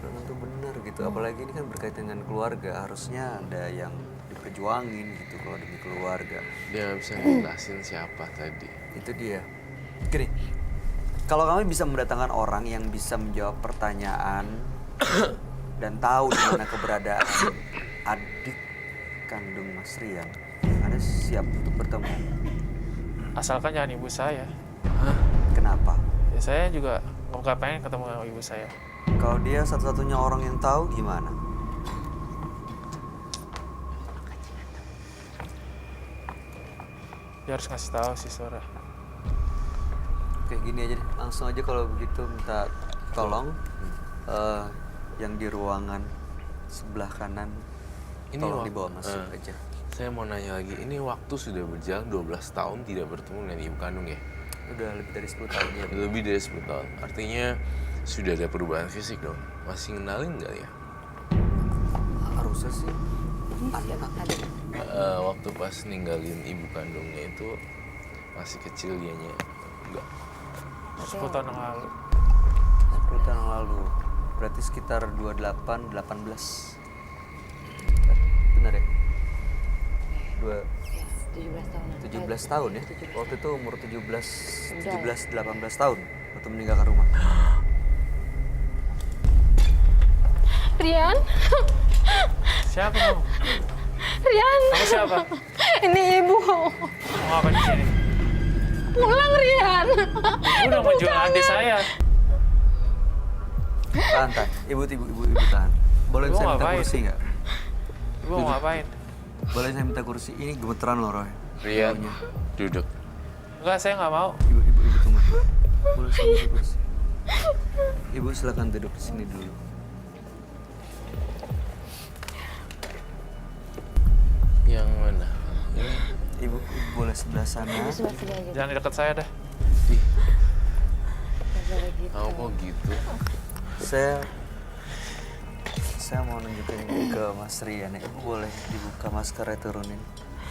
Speaker 1: belum tentu benar gitu. Apalagi ini kan berkaitan dengan keluarga. Harusnya ada yang diperjuangin gitu kalau demi keluarga.
Speaker 5: Dia nggak bisa ngejelasin siapa tadi.
Speaker 1: Itu dia. Gini, kalau kami bisa mendatangkan orang yang bisa menjawab pertanyaan dan tahu di mana keberadaan adik kandung Mas Rian, Anda siap untuk bertemu?
Speaker 8: Asalkan jangan ibu saya.
Speaker 1: Kenapa?
Speaker 8: Ya, saya juga nggak pengen ketemu sama ibu saya.
Speaker 1: Kalau dia satu-satunya orang yang tahu gimana?
Speaker 8: Dia harus ngasih tahu sih Sora.
Speaker 1: Oke, gini aja deh. Langsung aja kalau begitu minta tolong yang di ruangan sebelah kanan
Speaker 5: Ini
Speaker 1: tolong
Speaker 5: waktu-
Speaker 1: dibawa masuk aja.
Speaker 5: Saya mau nanya lagi, ini waktu sudah berjalan 12 tahun tidak bertemu dengan ibu kandung ya?
Speaker 1: Udah lebih dari 10 tahun ya.
Speaker 5: Lebih dari 10 tahun. Artinya sudah ada perubahan fisik dong. Masih ngenalin nggak ya?
Speaker 1: Harusnya sih.
Speaker 2: Ada.
Speaker 5: Waktu pas ninggalin ibu kandungnya itu masih kecil dianya. Enggak.
Speaker 8: 10 tahun yang lalu.
Speaker 1: 10 tahun yang lalu. Berarti sekitar 28, 18. Benar ya?
Speaker 2: Ya, 17 tahun.
Speaker 1: 17 tahun ya?
Speaker 2: 17.
Speaker 1: Waktu itu umur 17,
Speaker 2: Udah.
Speaker 1: 18 tahun waktu meninggalkan rumah.
Speaker 2: Rian,
Speaker 8: Siapa kamu?
Speaker 2: Rian.
Speaker 8: Kamu siapa?
Speaker 2: Ini ibu.
Speaker 8: Mau ngapain di sini?
Speaker 2: Pulang Rian.
Speaker 8: Ibu udah mau jual adik saya.
Speaker 1: Tahan. Ibu tahan. Boleh
Speaker 8: Ibu
Speaker 1: saya minta
Speaker 8: ngapain?
Speaker 1: kursi nggak?
Speaker 8: Ibu mau ngapain?
Speaker 1: Boleh saya minta kursi? Ini gemeteran loh, Roy.
Speaker 5: Rian,
Speaker 1: Baunya.
Speaker 5: duduk.
Speaker 8: Enggak, saya nggak mau.
Speaker 1: Ibu tunggu. Boleh saya minta kursi? Ibu silakan duduk di sini dulu.
Speaker 5: Yang mana? Ini.
Speaker 1: Ibu boleh sebelah sana.
Speaker 2: Ibu sebelah sini aja.
Speaker 8: Jangan di dekat saya dah.
Speaker 5: Ih,
Speaker 2: Nggak boleh gitu.
Speaker 5: kamu kok gitu?
Speaker 1: Saya mau nunjukin ke Mas Rian ya. Ibu boleh dibuka maskernya, turunin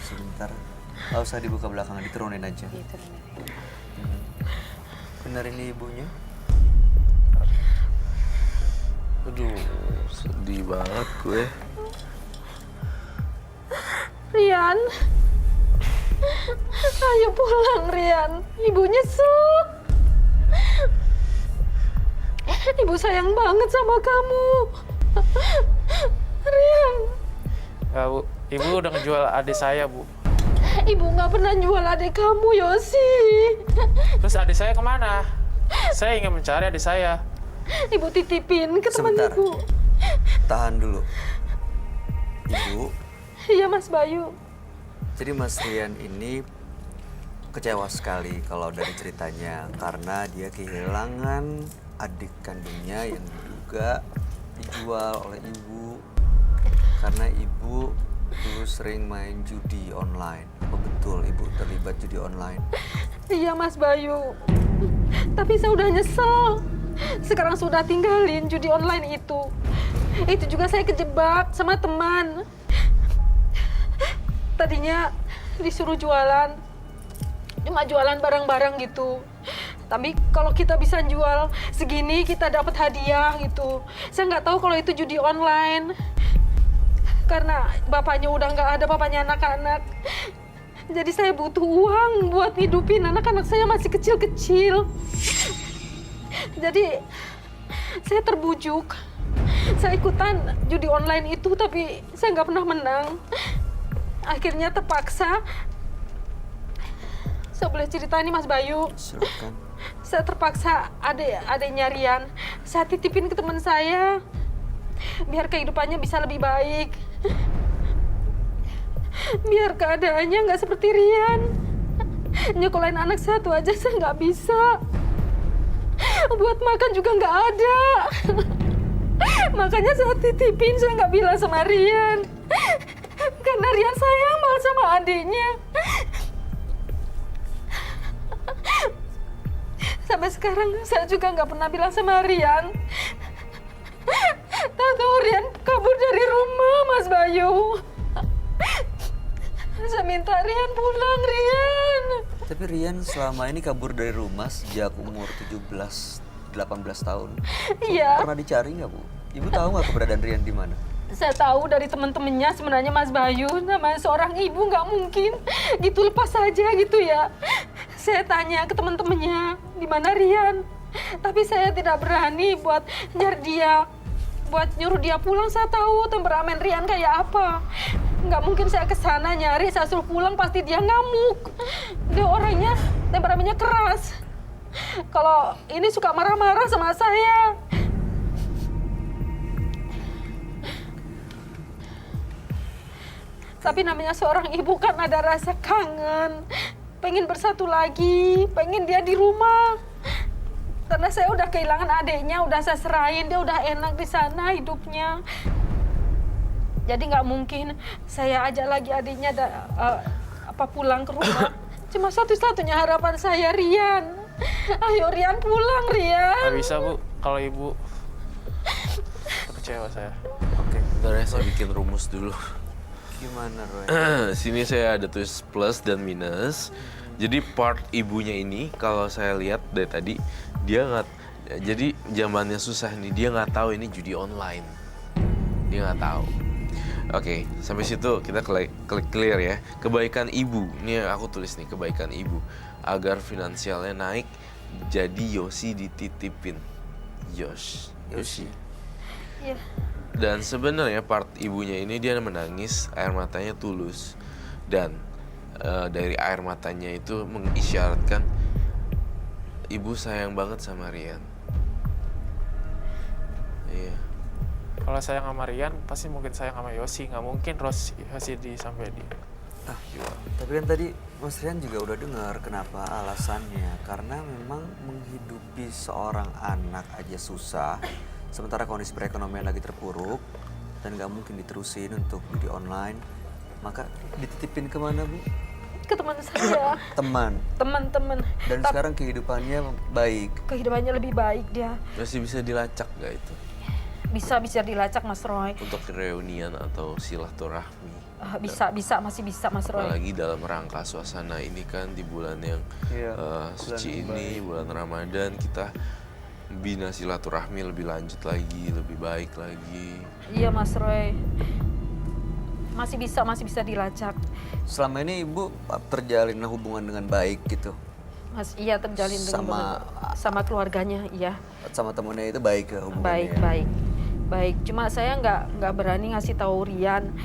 Speaker 1: sebentar. Nggak usah dibuka belakang, diturunin aja.
Speaker 2: Gitu, Rian.
Speaker 1: Benar ini ibunya?
Speaker 5: Aduh, sedih banget gue.
Speaker 2: Rian. Ayo pulang Rian. Ibu nyesel. Ibu sayang banget sama kamu. Rian.
Speaker 8: Ya, Bu. Ibu udah ngejual adik saya, Bu.
Speaker 2: Ibu nggak pernah jual adik kamu, Yosi.
Speaker 8: Terus adik saya kemana? Saya ingin mencari adik saya.
Speaker 2: Ibu titipin ke teman
Speaker 1: Sebentar.
Speaker 2: ibu.
Speaker 1: Tahan dulu. Ibu,
Speaker 2: Iya Mas Bayu.
Speaker 1: jadi Mas Rian ini kecewa sekali kalau dari ceritanya karena dia kehilangan adik kandungnya yang diduga dijual oleh ibu karena ibu dulu sering main judi online. Apa betul ibu terlibat judi online?
Speaker 2: Iya Mas Bayu. Tapi saya udah nyesel. Sekarang sudah tinggalin judi online itu. Itu juga saya kejebak sama teman. Tadinya disuruh jualan. Cuma jualan barang-barang gitu. Tapi kalau kita bisa jual segini kita dapat hadiah gitu. Saya nggak tahu kalau itu judi online. Karena bapaknya udah nggak ada, bapaknya anak-anak. Jadi saya butuh uang buat hidupin anak-anak saya masih kecil-kecil. Jadi saya terbujuk. Saya ikutan judi online itu tapi saya nggak pernah menang. Akhirnya terpaksa. Saya boleh cerita nih Mas Bayu.
Speaker 1: Silakan.
Speaker 2: Saya terpaksa adiknya Rian. Saya titipin ke teman saya. Biar kehidupannya bisa lebih baik. Biar keadaannya nggak seperti Rian. Nyekolahin anak satu aja saya nggak bisa. Buat makan juga nggak ada. Makanya saya titipin, saya nggak bilang sama Rian. Karena Rian sayang banget sama adiknya. Sampai sekarang saya juga nggak pernah bilang sama Rian. Tahu-tahu Rian kabur dari rumah, Mas Bayu. Saya minta Rian pulang, Rian.
Speaker 1: Tapi Rian selama ini kabur dari rumah sejak umur 18 tahun.
Speaker 2: Iya.
Speaker 1: Pernah dicari nggak, Bu? Ibu tahu nggak keberadaan Rian di mana?
Speaker 2: Saya tahu dari teman-temannya sebenarnya Mas Bayu, namanya seorang ibu nggak mungkin gitu lepas saja gitu ya. Saya tanya ke teman-temannya di mana Rian, tapi saya tidak berani buat nyari dia, buat nyuruh dia pulang. Saya tahu temperamen Rian kayak apa. Nggak mungkin saya kesana nyari, saya suruh pulang pasti dia ngamuk. Dia orangnya temperamennya keras. Kalau ini suka marah-marah sama saya. Tapi namanya seorang ibu kan ada rasa kangen. Pengen bersatu lagi, pengen dia di rumah. Karena saya udah kehilangan adiknya, udah saya serahin, dia udah enak di sana hidupnya. Jadi nggak mungkin saya ajak lagi adiknya pulang ke rumah. Cuma satu-satunya harapan saya Rian. Ayo Rian pulang, Rian.
Speaker 8: Nggak bisa, Bu. Kalau Ibu kecewa saya.
Speaker 1: Oke.
Speaker 5: Bentar ya, saya bikin rumus dulu.
Speaker 1: Gimana, Roy?
Speaker 5: Sini saya ada tulis plus dan minus. Jadi part ibunya ini kalau saya lihat dari tadi dia nggak, jadi zamannya susah nih, dia nggak tahu ini judi online, dia nggak tahu. Oke, sampai situ kita klik clear ya. Kebaikan ibu, ini yang aku tulis nih, kebaikan ibu agar finansialnya naik. Jadi Yosi dititipin. Yosi.
Speaker 7: Iya.
Speaker 5: Dan sebenarnya part ibunya ini dia menangis, air matanya tulus. Dan dari air matanya itu mengisyaratkan ibu sayang banget sama Rian. Iya.
Speaker 8: Kalau sayang sama Rian, pasti mungkin sayang sama Yosi. Nggak mungkin Yosi sampai di...
Speaker 1: Tapi kan tadi Mas Rian juga udah dengar kenapa alasannya. Karena memang menghidupi seorang anak aja susah, sementara kondisi perekonomian lagi terpuruk, dan nggak mungkin diterusin untuk judi online. Maka dititipin kemana, Bu?
Speaker 7: Ke teman saya. Teman-teman.
Speaker 1: Dan sekarang kehidupannya baik.
Speaker 7: Kehidupannya lebih baik dia.
Speaker 5: Masih bisa dilacak gak itu?
Speaker 7: Bisa dilacak Mas Roy.
Speaker 5: Untuk reunian atau silaturahmi.
Speaker 7: Masih bisa Mas Roy.
Speaker 5: Apalagi dalam rangka suasana ini kan di bulan yang suci ini, bulan Ramadan, kita bina silaturahmi lebih lanjut lagi, lebih baik lagi.
Speaker 7: Iya Mas Roy. Masih bisa dilacak.
Speaker 1: Selama ini Ibu terjalin hubungan dengan baik gitu?
Speaker 7: Mas, iya terjalin dengan sama keluarganya, iya.
Speaker 1: Sama temennya itu baik ya hubungannya?
Speaker 7: Baik. Cuma saya nggak berani ngasih tahu Rian.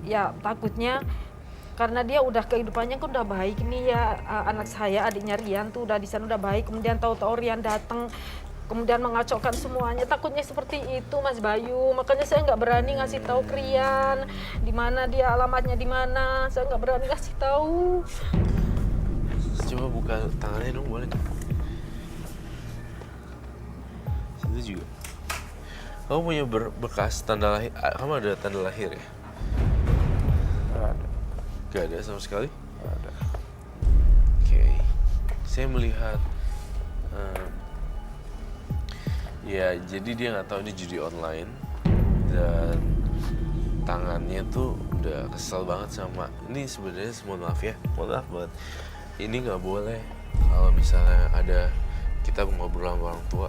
Speaker 7: Ya takutnya karena dia udah kehidupannya kan udah baik nih ya, anak saya adiknya Rian tuh udah di sana udah baik, kemudian tahu-tahu Rian datang kemudian mengacaukan semuanya, takutnya seperti itu Mas Bayu. Makanya saya nggak berani ngasih tahu ke Rian di mana dia, alamatnya di mana, saya nggak berani ngasih tahu.
Speaker 5: Coba buka tangannya dong, boleh? Situ juga. Kamu punya bekas tanda lahir? Kamu ada tanda lahir ya?
Speaker 8: Nggak ada.
Speaker 5: Gak ada sama sekali?
Speaker 8: Nggak ada.
Speaker 5: Oke. Saya melihat ya, jadi dia nggak tahu ini judi online dan tangannya tuh udah kesel banget sama. Ini sebenarnya mohon maaf banget. Ini nggak boleh kalau misalnya ada kita ngobrol sama orang tua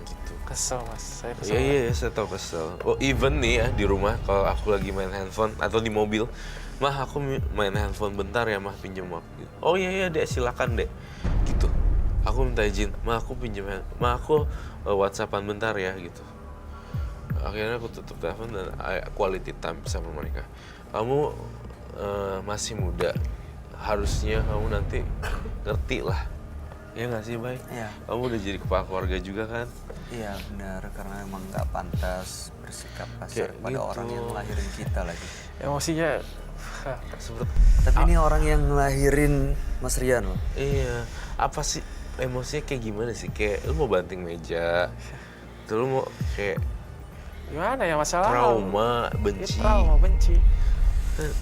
Speaker 5: gitu.
Speaker 8: Kesel Mas, saya kesel.
Speaker 5: Iya, saya tahu kesel. Oh, even nih ya di rumah kalau aku lagi main handphone atau di mobil, mah aku main handphone bentar ya, mah pinjam waktu. Oh iya dek, silakan dek, gitu. Aku minta izin, aku WhatsAppan bentar ya gitu. Akhirnya aku tutup telepon dan quality time sama mereka. Kamu masih muda, harusnya kamu nanti ngerti lah. Ya nggak sih, Bay?
Speaker 1: Iya.
Speaker 5: Kamu udah jadi kepala keluarga juga kan?
Speaker 1: Iya benar, karena emang nggak pantas bersikap kasar
Speaker 5: Kayak
Speaker 1: pada
Speaker 5: gitu.
Speaker 1: orang yang ngelahirin kita lagi.
Speaker 8: Emosinya
Speaker 5: Seperti
Speaker 1: Tapi ini orang yang ngelahirin Mas Rian loh.
Speaker 5: iya, apa sih emosinya kayak gimana sih? Kayak lu mau banting meja, tuh lu mau kayak
Speaker 8: gimana ya, masalah
Speaker 5: trauma,
Speaker 8: Ya,
Speaker 5: benci.
Speaker 8: trauma, benci.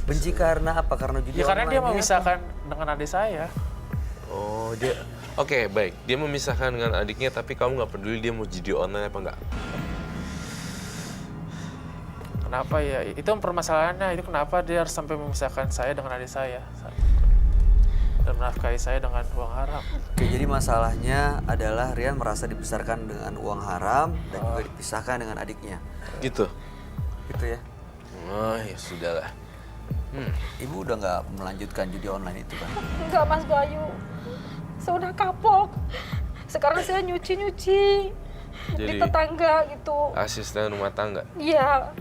Speaker 1: Benci karena apa? Karena judi
Speaker 8: Ya karena dia
Speaker 1: online-nya
Speaker 8: memisahkan dengan adik saya.
Speaker 5: Oh, dia oke, baik. Dia memisahkan dengan adiknya, tapi kamu nggak peduli dia mau judi online apa enggak?
Speaker 8: Kenapa ya? Itu permasalahannya. Itu kenapa dia harus sampai memisahkan saya dengan adik saya dan menafkahi saya dengan uang haram.
Speaker 1: Oke, jadi masalahnya adalah Rian merasa dibesarkan dengan uang haram dan juga dipisahkan dengan adiknya.
Speaker 5: Gitu.
Speaker 1: Gitu ya.
Speaker 5: Oh, ya sudahlah.
Speaker 1: Ibu udah nggak melanjutkan judi online itu kan?
Speaker 7: Enggak Mas Bayu, saya udah kapok. Sekarang saya nyuci di
Speaker 5: Jadi
Speaker 7: tetangga gitu.
Speaker 5: asisten rumah tangga.
Speaker 7: Iya,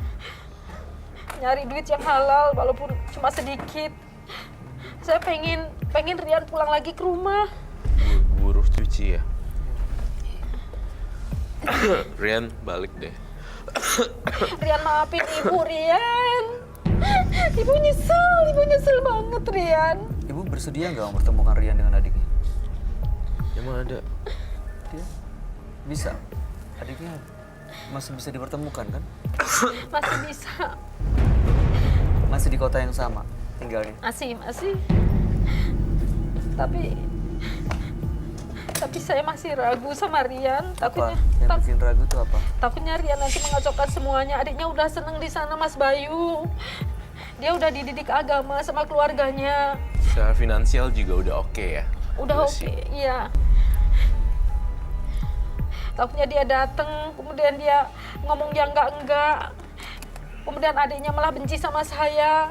Speaker 7: nyari duit yang halal walaupun cuma sedikit. Saya pengen Rian pulang lagi ke rumah.
Speaker 5: Buruh cuci ya. Rian balik deh.
Speaker 7: Rian maafin ibu, Rian. Ibu nyesel banget, Rian.
Speaker 1: Ibu bersedia nggak mempertemukan Rian dengan adiknya?
Speaker 5: Emang ada.
Speaker 1: Dia bisa. Adiknya masih bisa dipertemukan kan?
Speaker 7: Masih bisa.
Speaker 1: Masih di kota yang sama tinggalnya.
Speaker 7: Masih. Tapi saya masih ragu sama Rian.
Speaker 1: Apa yang bikin ragu tuh apa?
Speaker 7: Takutnya Rian nanti mengacaukan semuanya. Adiknya udah seneng di sana, Mas Bayu. Dia udah dididik agama sama keluarganya.
Speaker 5: Secara finansial juga udah oke ya?
Speaker 7: Udah oke,
Speaker 5: sih.
Speaker 7: iya. Takutnya dia datang, kemudian dia ngomong yang enggak. Kemudian adiknya malah benci sama saya.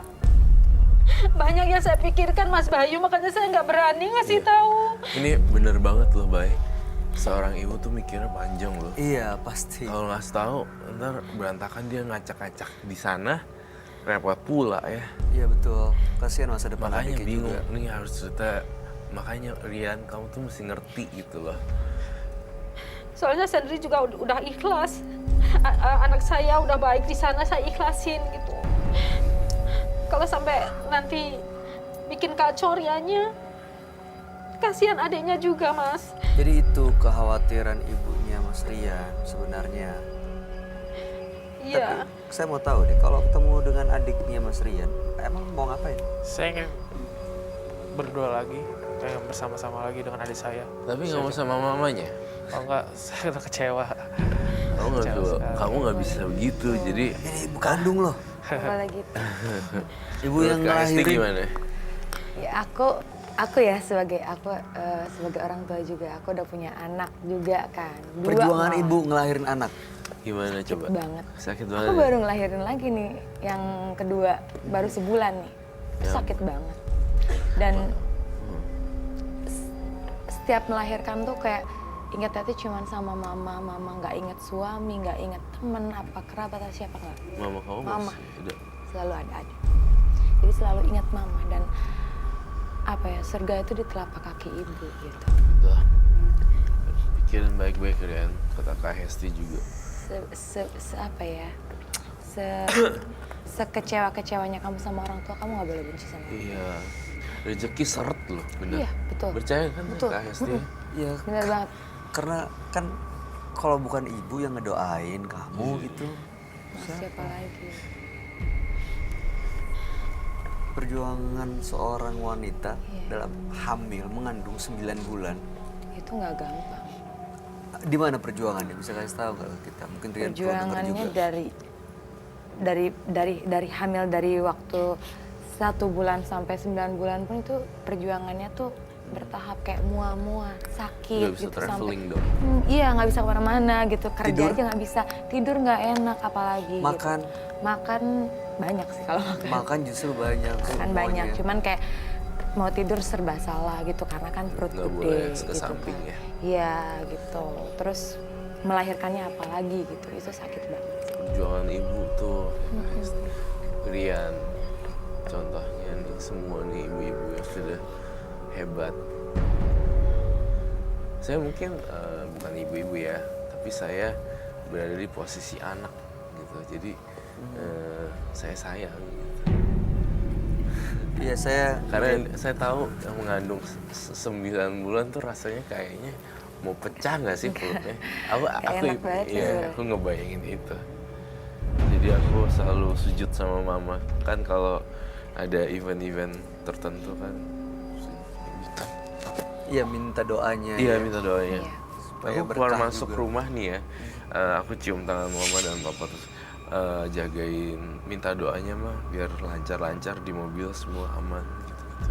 Speaker 7: Banyak yang saya pikirkan Mas Bayu, makanya saya nggak berani ngasih tahu.
Speaker 5: Ini bener banget loh, Bay. Seorang ibu tuh mikirnya panjang loh.
Speaker 1: Iya, pasti.
Speaker 5: Kalau ngasih tahu, ntar berantakan dia ngacak-ngacak di sana, repot pula ya.
Speaker 1: Iya betul. Kasihan masa depan
Speaker 5: Makanya
Speaker 1: adiknya
Speaker 5: bingung,
Speaker 1: juga.
Speaker 5: nih harus cerita. Makanya Rian, kamu tuh mesti ngerti gitu loh.
Speaker 7: Soalnya sendiri juga udah ikhlas. Anak saya udah baik di sana, saya ikhlasin gitu. Kalau sampai nanti bikin kacau Riannya, kasihan adiknya juga, Mas.
Speaker 1: Jadi itu kekhawatiran ibunya Mas Rian sebenarnya.
Speaker 7: Iya.
Speaker 1: Tapi saya mau tahu deh, kalau ketemu dengan adiknya Mas Rian, emang mau ngapain?
Speaker 8: Saya ingin berdua lagi, pengen bersama-sama lagi dengan adik saya.
Speaker 5: Tapi nggak mau sama mamanya?
Speaker 8: Kalau enggak, saya udah kecewa.
Speaker 5: Kamu nggak bisa begitu, jadi
Speaker 1: Ini ibu kandung loh.
Speaker 2: Apalagi gitu.
Speaker 1: Ibu yang
Speaker 5: menurut Kak Hesti
Speaker 1: ngelahirin.
Speaker 5: gimana?
Speaker 2: Ya aku ya sebagai sebagai orang tua juga, aku udah punya anak juga kan. Dua
Speaker 1: Perjuangan
Speaker 2: malah.
Speaker 1: ibu ngelahirin anak.
Speaker 5: Gimana
Speaker 2: Sakit
Speaker 5: coba?
Speaker 2: banget.
Speaker 5: Sakit banget.
Speaker 2: Aku
Speaker 5: ya?
Speaker 2: baru ngelahirin lagi nih, yang kedua baru sebulan nih. Itu
Speaker 5: Ya.
Speaker 2: sakit banget. Dan setiap melahirkan tuh kayak ingatnya tuh cuman sama mama nggak inget suami, nggak inget temen apa kerabat atau siapa nggak.
Speaker 5: Mama kamu
Speaker 2: Mama.
Speaker 5: masih ada?
Speaker 2: Selalu ada. Jadi selalu ingat mama dan apa ya, surga itu di telapak kaki ibu gitu.
Speaker 5: Udah. Pikirin baik-baik Rian, kata Kak Hesti juga.
Speaker 2: Apa ya, sekecewa-kecewanya kamu sama orang tua, kamu nggak boleh benci sama orang tua.
Speaker 5: Iya. Rezeki seret loh, bener.
Speaker 2: Iya, betul.
Speaker 5: Percaya kan
Speaker 2: Betul.
Speaker 5: Kak Hesti?
Speaker 1: Iya,
Speaker 2: Bener banget.
Speaker 1: karena kan kalau bukan ibu yang ngedoain kamu gitu.
Speaker 2: Mas, siapa lagi?
Speaker 1: Perjuangan seorang wanita
Speaker 2: Iya.
Speaker 1: dalam hamil mengandung 9 bulan.
Speaker 2: Itu nggak gampang.
Speaker 1: Di mana perjuangannya? Bisa kasih tahu nggak ke kita? Mungkin Rian perlu dengar
Speaker 2: Perjuangannya
Speaker 1: juga.
Speaker 2: dari hamil dari waktu 1 bulan sampai 9 bulan pun itu perjuangannya tuh bertahap, kayak mual-mual, sakit
Speaker 5: Nggak bisa
Speaker 2: gitu
Speaker 5: traveling
Speaker 2: sampai.
Speaker 5: dong.
Speaker 2: Iya, nggak bisa kemana-mana gitu, kerja
Speaker 1: Tidur?
Speaker 2: aja nggak bisa, tidur nggak enak apalagi.
Speaker 1: Makan?
Speaker 2: Gitu. Makan banyak sih kalau makan.
Speaker 1: Makan justru banyak.
Speaker 2: Makan banyak, cuman kayak mau tidur serba salah gitu karena kan perut
Speaker 5: Nggak
Speaker 2: gede
Speaker 5: boleh ke
Speaker 2: gitu
Speaker 5: samping
Speaker 2: kan.
Speaker 5: ya.
Speaker 2: Iya gitu. Terus melahirkannya apalagi gitu, itu sakit banget.
Speaker 5: Perjuangan ibu tuh Kak Hesti. Rian, contohnya nih semua nih ibu-ibu yang sudah hebat. Saya mungkin bukan ibu-ibu ya, tapi saya berada di posisi anak gitu. Jadi saya sayang. Gitu.
Speaker 1: Iya, saya
Speaker 5: Karena saya tahu yang mengandung 9 bulan tuh rasanya kayaknya mau pecah nggak sih perutnya? Aku
Speaker 2: enak banget
Speaker 5: iya,
Speaker 2: ya.
Speaker 5: aku ngebayangin itu. Jadi aku selalu sujud sama mama. Kan kalau ada event-event tertentu kan.
Speaker 1: iya minta doanya.
Speaker 5: Iya
Speaker 1: ya.
Speaker 5: minta doanya.
Speaker 2: Iya.
Speaker 1: Supaya
Speaker 5: Aku keluar
Speaker 1: berkah
Speaker 5: masuk
Speaker 1: juga.
Speaker 5: rumah nih ya, aku cium tangan mama dan papa terus jagain, minta doanya mah biar lancar-lancar di mobil semua aman gitu-gitu.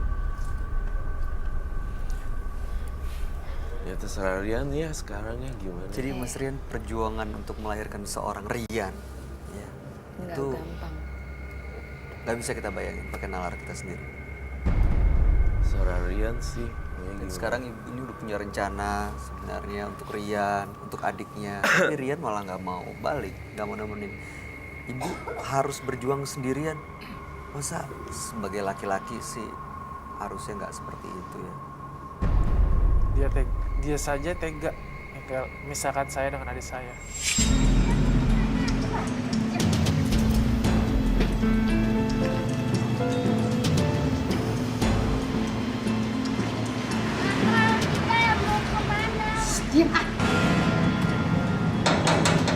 Speaker 5: Ya terserah Rian ya sekarang ya gimana.
Speaker 1: Jadi Mas Rian, perjuangan untuk melahirkan seorang Rian, ya,
Speaker 2: Nggak
Speaker 1: itu
Speaker 2: gampang.
Speaker 1: nggak bisa kita bayangin pakai nalar kita sendiri.
Speaker 5: Terserah Rian sih.
Speaker 1: Dan sekarang ibu ini udah punya rencana sebenarnya untuk Rian, untuk adiknya. Tapi Rian malah nggak mau balik, nggak mau nemenin. Ibu harus berjuang sendirian. Masa sebagai laki-laki sih harusnya nggak seperti itu ya.
Speaker 8: Dia saja tega, kayak misalkan saya dengan adik saya.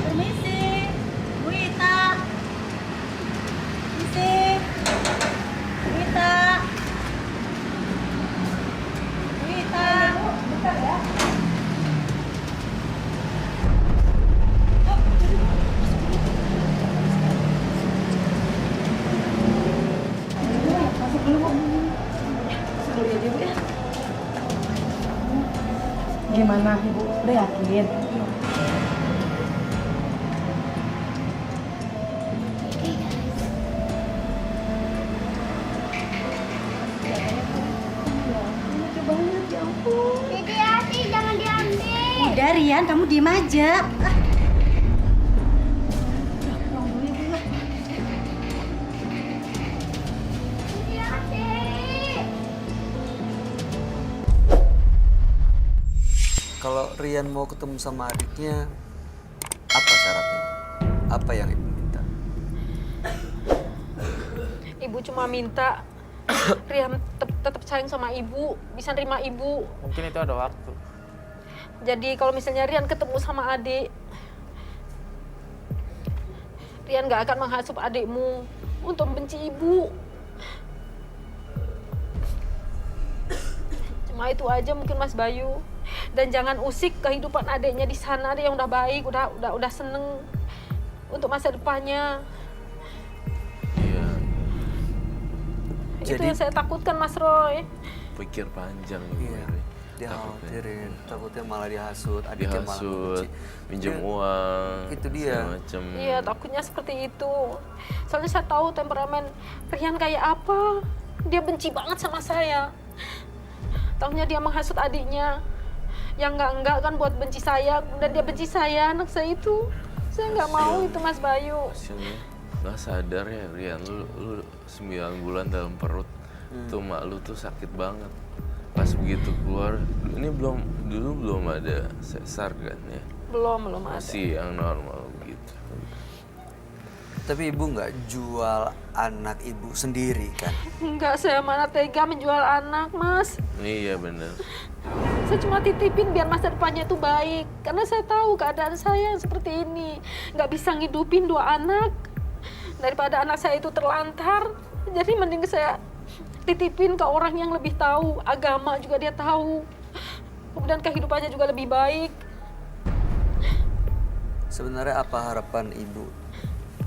Speaker 6: Permisi, Bu Ita. Permisi. Bu Ita. Bu Ita. Bentar ya.
Speaker 9: Lo yakin?
Speaker 10: Hati-hati, jangan diambil.
Speaker 9: Udah Rian, kamu diem aja.
Speaker 10: Hati-hati.
Speaker 1: Kalau Rian mau ketemu sama adiknya, apa syaratnya? Apa yang ibu minta?
Speaker 7: Ibu cuma minta Rian tetap sayang sama ibu, bisa nerima ibu.
Speaker 8: Mungkin itu ada waktu.
Speaker 7: Jadi kalau misalnya Rian ketemu sama adik, Rian gak akan menghasut adikmu untuk membenci ibu. Cuma itu aja mungkin Mas Bayu. Dan jangan usik kehidupan adiknya di sana, dia yang udah baik, udah seneng untuk masa depannya.
Speaker 5: Iya,
Speaker 7: Itu yang saya takutkan Mas Roy.
Speaker 5: pikir panjang
Speaker 1: Iya.
Speaker 5: Mary.
Speaker 1: Dia
Speaker 5: Takutnya.
Speaker 1: khawatirin, takutnya malah dihasut, adiknya malah
Speaker 5: Dihasut,
Speaker 1: membenci.
Speaker 5: minjem
Speaker 1: Dia-
Speaker 5: uang,
Speaker 1: Itu dia.
Speaker 5: segala macem.
Speaker 7: Iya, takutnya seperti itu. Soalnya saya tahu temperamen Rian kayak apa. Dia benci banget sama saya. Taunya dia menghasut adiknya. Yang enggak kan buat benci saya. Dan dia benci saya, anak saya itu. Saya nggak mau itu Mas Bayu.
Speaker 5: Hasilnya nggak sadar ya Rian, lu 9 bulan dalam perut tuh mak lu tuh sakit banget. Pas begitu keluar, ini dulu belum ada sesar kan ya,
Speaker 7: Belum ada.
Speaker 5: masih yang normal begitu.
Speaker 1: Tapi ibu nggak jual anak ibu sendiri kan?
Speaker 7: Enggak, saya mana tega menjual anak, Mas.
Speaker 5: Iya bener.
Speaker 7: Saya cuma titipin biar masa depannya itu baik. Karena saya tahu keadaan saya seperti ini. Nggak bisa ngidupin 2 anak. Daripada anak saya itu terlantar. Jadi mending saya titipin ke orang yang lebih tahu. Agama juga dia tahu. Kemudian kehidupannya juga lebih baik.
Speaker 1: Sebenarnya apa harapan ibu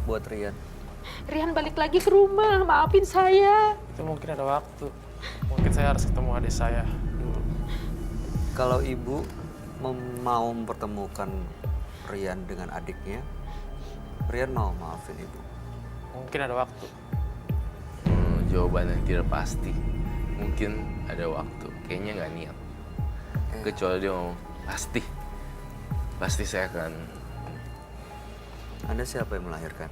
Speaker 1: buat Rian?
Speaker 7: Rian balik lagi ke rumah, maafin saya.
Speaker 8: Itu mungkin ada waktu. Mungkin saya harus ketemu adik saya dulu.
Speaker 1: Kalau ibu mau mempertemukan Rian dengan adiknya, Rian mau maafin ibu?
Speaker 8: Mungkin ada waktu.
Speaker 5: Jawaban yang tidak pasti. Mungkin ada waktu. Kayaknya nggak niat. Kecuali dia ngomong pasti saya akan.
Speaker 1: Anda siapa yang melahirkan?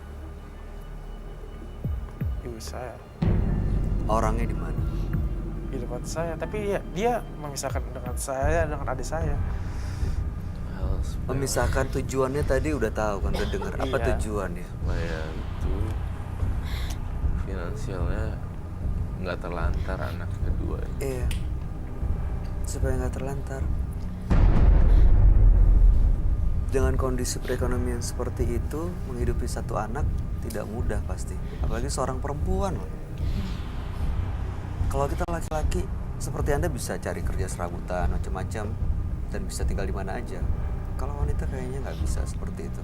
Speaker 8: Ibu saya
Speaker 1: Orangnya di mana?
Speaker 8: di depan saya, tapi ya, dia memisahkan dengan saya dengan adik saya.
Speaker 5: Hal sepele.
Speaker 1: Memisahkan tujuannya tadi udah tahu kan, udah dengar. Apa
Speaker 8: Iya.
Speaker 1: tujuannya?
Speaker 5: Supaya itu finansialnya nggak terlantar anak kedua.
Speaker 1: Iya. Supaya nggak terlantar. Dengan kondisi perekonomian seperti itu, menghidupi satu anak tidak mudah pasti. Apalagi seorang perempuan loh. Kalau kita laki-laki, seperti Anda bisa cari kerja serabutan, macam-macam, dan bisa tinggal di mana aja. Kalau wanita kayaknya nggak bisa seperti itu.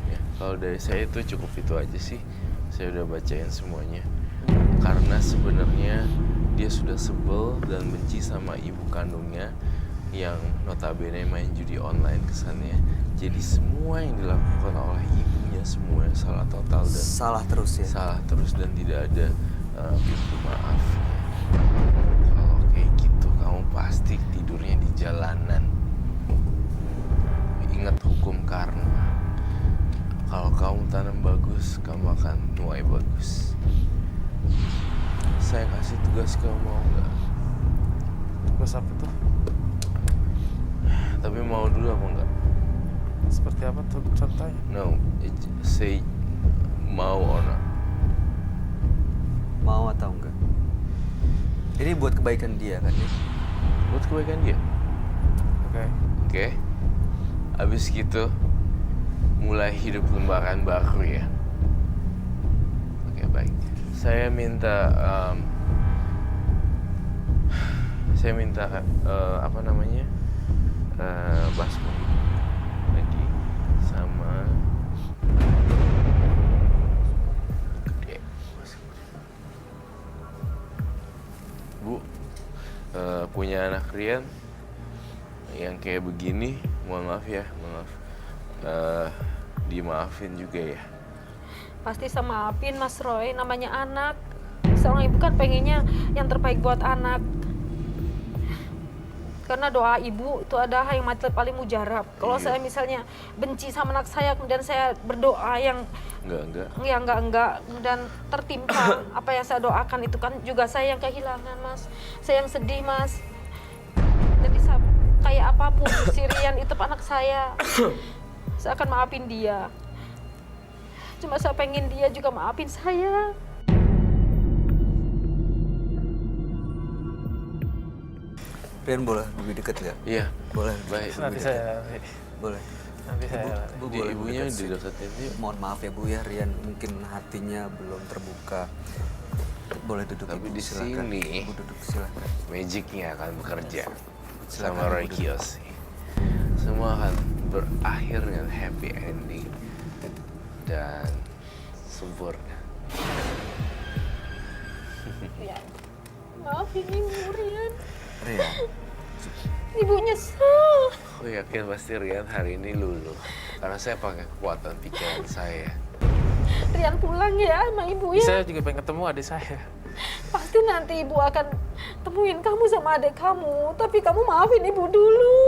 Speaker 5: Ya, kalau dari saya itu cukup itu aja sih. Saya udah bacain semuanya. Karena sebenarnya dia sudah sebel dan benci sama ibu kandungnya yang notabene main judi online kesannya. Jadi semua yang dilakukan oleh ibunya semuanya salah total dan
Speaker 1: Salah terus ya?
Speaker 5: salah terus dan tidak ada pintu maaf. Kalau kayak gitu kamu pasti tidurnya di jalanan. Ingat hukum karma. Kalau kamu tanam bagus, kamu akan nuai bagus. Saya kasih tugas, kamu mau nggak?
Speaker 8: Tugas apa tuh?
Speaker 5: Tapi mau dulu apa enggak?
Speaker 8: Seperti apa tuh contohnya?
Speaker 5: No, say mau or not.
Speaker 1: Mau atau enggak? Ini buat kebaikan dia kan ya?
Speaker 5: Buat kebaikan dia.
Speaker 8: Oke.
Speaker 5: Oke. Habis gitu mulai hidup lembaran baru ya. Oke, baik. Saya minta apa namanya? Baskom lagi sama gede. Bu, punya Rian, yang kayak begini, mohon maaf ya, maaf. Dimaafin juga ya.
Speaker 7: Pasti sama maafin Mas Roy, namanya anak. Seorang ibu kan pengennya yang terbaik buat anak. Karena doa ibu itu adalah yang paling mujarab. Kalau saya misalnya benci sama anak saya, kemudian saya berdoa yang enggak, dan tertimpa apa yang saya doakan, itu kan juga saya yang kehilangan, Mas. Saya yang sedih, Mas. Jadi kayak apapun si Rian itu anak saya akan maafin dia. Cuma saya pengen dia juga maafin saya.
Speaker 1: Rian boleh lebih dekat nggak?
Speaker 5: Iya.
Speaker 1: Boleh.
Speaker 5: Baik.
Speaker 8: Nanti saya
Speaker 1: Boleh.
Speaker 8: nanti saya
Speaker 1: Bu boleh
Speaker 5: Ibunya
Speaker 1: lebih dekat
Speaker 5: dideketin
Speaker 1: sih.
Speaker 5: yuk.
Speaker 1: Mohon maaf ya Bu ya, Rian mungkin hatinya belum terbuka. Boleh duduk.
Speaker 5: Tapi
Speaker 1: Ibu,
Speaker 5: di
Speaker 1: silakan.
Speaker 5: sini
Speaker 1: Ibu duduk, silakan.
Speaker 5: magicnya akan bekerja
Speaker 1: Silakan,
Speaker 5: sama Roy
Speaker 1: Ibu duduk.
Speaker 5: Kiyoshi. Semua akan berakhir dengan happy ending dan sempurna.
Speaker 7: Ya, maafin ibu, Rian.
Speaker 1: Rian,
Speaker 7: Ibu nyesel.
Speaker 5: Aku yakin pasti Rian hari ini luluh karena saya pakai kekuatan pikiran saya.
Speaker 7: Rian pulang ya sama ibu ya.
Speaker 8: Saya juga pengen ketemu adik saya.
Speaker 7: Pasti nanti ibu akan temuin kamu sama adik kamu. Tapi kamu maafin ibu dulu.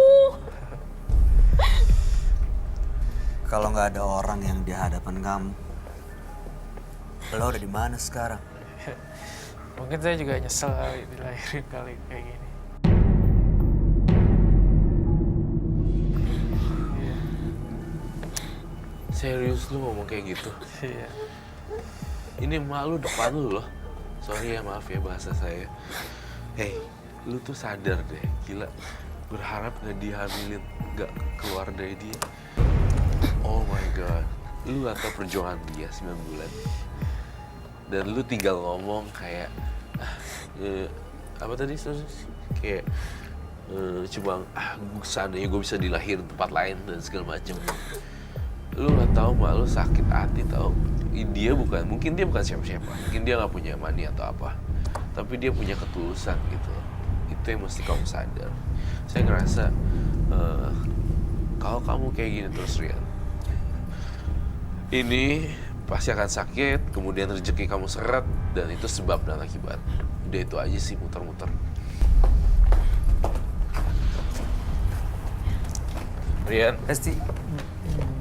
Speaker 1: kalau nggak ada orang yang di hadapan kamu, lo udah di mana sekarang?
Speaker 8: Mungkin saya juga nyesel kali dilahirin kali kayak gini.
Speaker 5: Serius lu ngomong kayak gitu?
Speaker 8: Iya.
Speaker 5: Ini malu depan lu loh. Sorry ya, maaf ya bahasa saya. Hey, lu tuh sadar deh, gila. Berharap gak dihamilin, gak keluar dari dia. Oh my god, lu atau perjuangan dia 9 bulan. Dan lu tinggal ngomong kayak, apa tadi? Kayak, cuma, seandainya gue bisa dilahirin tempat lain dan segala macem. Lu nggak tahu malu sakit hati tahu. Mungkin dia bukan siapa-siapa, mungkin dia nggak punya money atau apa, tapi dia punya ketulusan gitu. Itu yang mesti kamu sadar. Saya ngerasa kalau kamu kayak gini terus, Rian, ini pasti akan sakit, kemudian rezeki kamu seret, dan itu sebab dan akibat. Udah itu aja sih, muter-muter. Rian,
Speaker 1: Esti,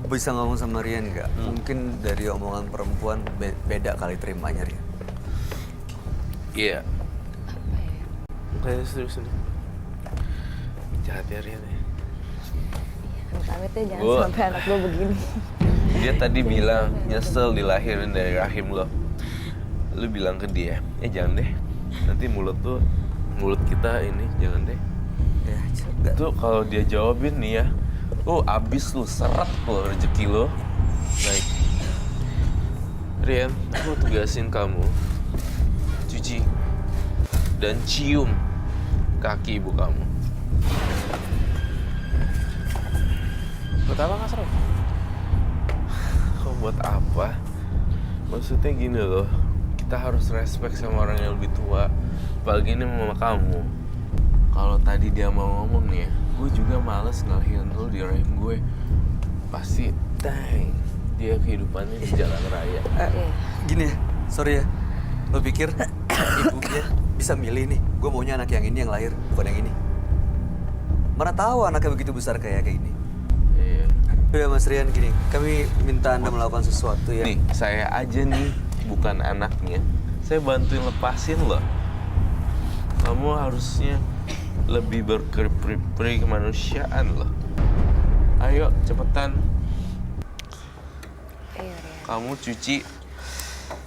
Speaker 1: bisa ngomong sama Rian nggak? Mungkin dari omongan perempuan beda kali terimanya Rian.
Speaker 5: iya. Kayaknya serius nih. Jahat ya Rian ya.
Speaker 2: Amit-amit ya, jangan
Speaker 5: Bu.
Speaker 2: sampai anak lo begini.
Speaker 5: Dia tadi bilang nyesel dilahirin dari rahim lo. Lu bilang ke dia, jangan deh. Nanti mulut kita ini, jangan deh.
Speaker 1: Ya, enggak.
Speaker 5: Tuh kalau dia jawabin nih ya, abis lu, seret lo rezeki lo. Baik. Rian, aku tugasin kamu cuci dan cium kaki ibu kamu.
Speaker 8: Buat apa Mas Roy?
Speaker 5: Kok buat apa? Maksudnya gini loh, kita harus respect sama orang yang lebih tua. Apalagi ini mama kamu. Kalau tadi dia mau ngomong nih ya, gue juga males ngelahirin lo di rahim gue. Pasti, dang, dia kehidupannya di jalan raya.
Speaker 1: Gini ya, sorry ya. Lo pikir ibunya bisa milih nih, gue maunya anak yang ini yang lahir, bukan yang ini. Mana tahu anaknya begitu besar kayak ini.
Speaker 5: Iya.
Speaker 1: Udah Mas Rian, gini, kami minta Anda melakukan sesuatu ya.
Speaker 5: Nih, saya aja nih bukan anaknya. Saya bantuin lepasin loh. Kamu harusnya lebih berperi kemanusiaan loh. Ayo, cepetan.
Speaker 2: Iya, Rian.
Speaker 5: Kamu cuci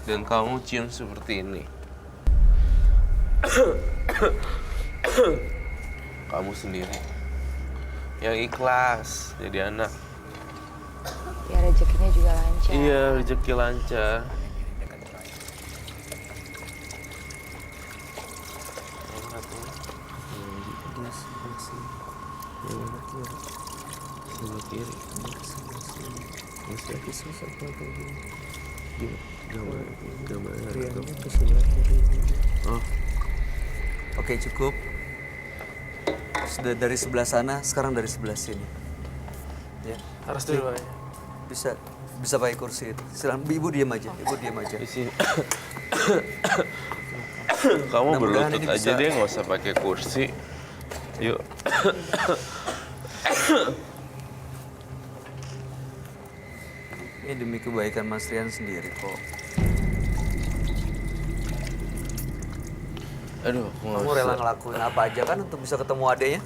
Speaker 5: dan kamu cium seperti ini. Kamu sendiri yang ikhlas jadi anak.
Speaker 2: Ya rezekinya juga lancar.
Speaker 5: Iya, rezeki lancar.
Speaker 1: Oke, cukup. Sudah dari sebelah sana, sekarang dari sebelah sini. Ya.
Speaker 8: Harus dulu ya.
Speaker 1: Bisa pakai kursi itu. Silakan, Ibu diam aja. Ibu diam aja.
Speaker 5: Di sini. Kamu
Speaker 1: Mudah-mudahan
Speaker 5: berlutut
Speaker 1: ini
Speaker 5: aja
Speaker 1: bisa-
Speaker 5: deh, nggak usah pakai kursi. Yuk.
Speaker 1: Ini demi kebaikan Mas Rian sendiri kok.
Speaker 5: Aduh, aku nggak
Speaker 1: Kamu rela
Speaker 5: bisa.
Speaker 1: ngelakuin apa aja kan untuk bisa ketemu adeknya?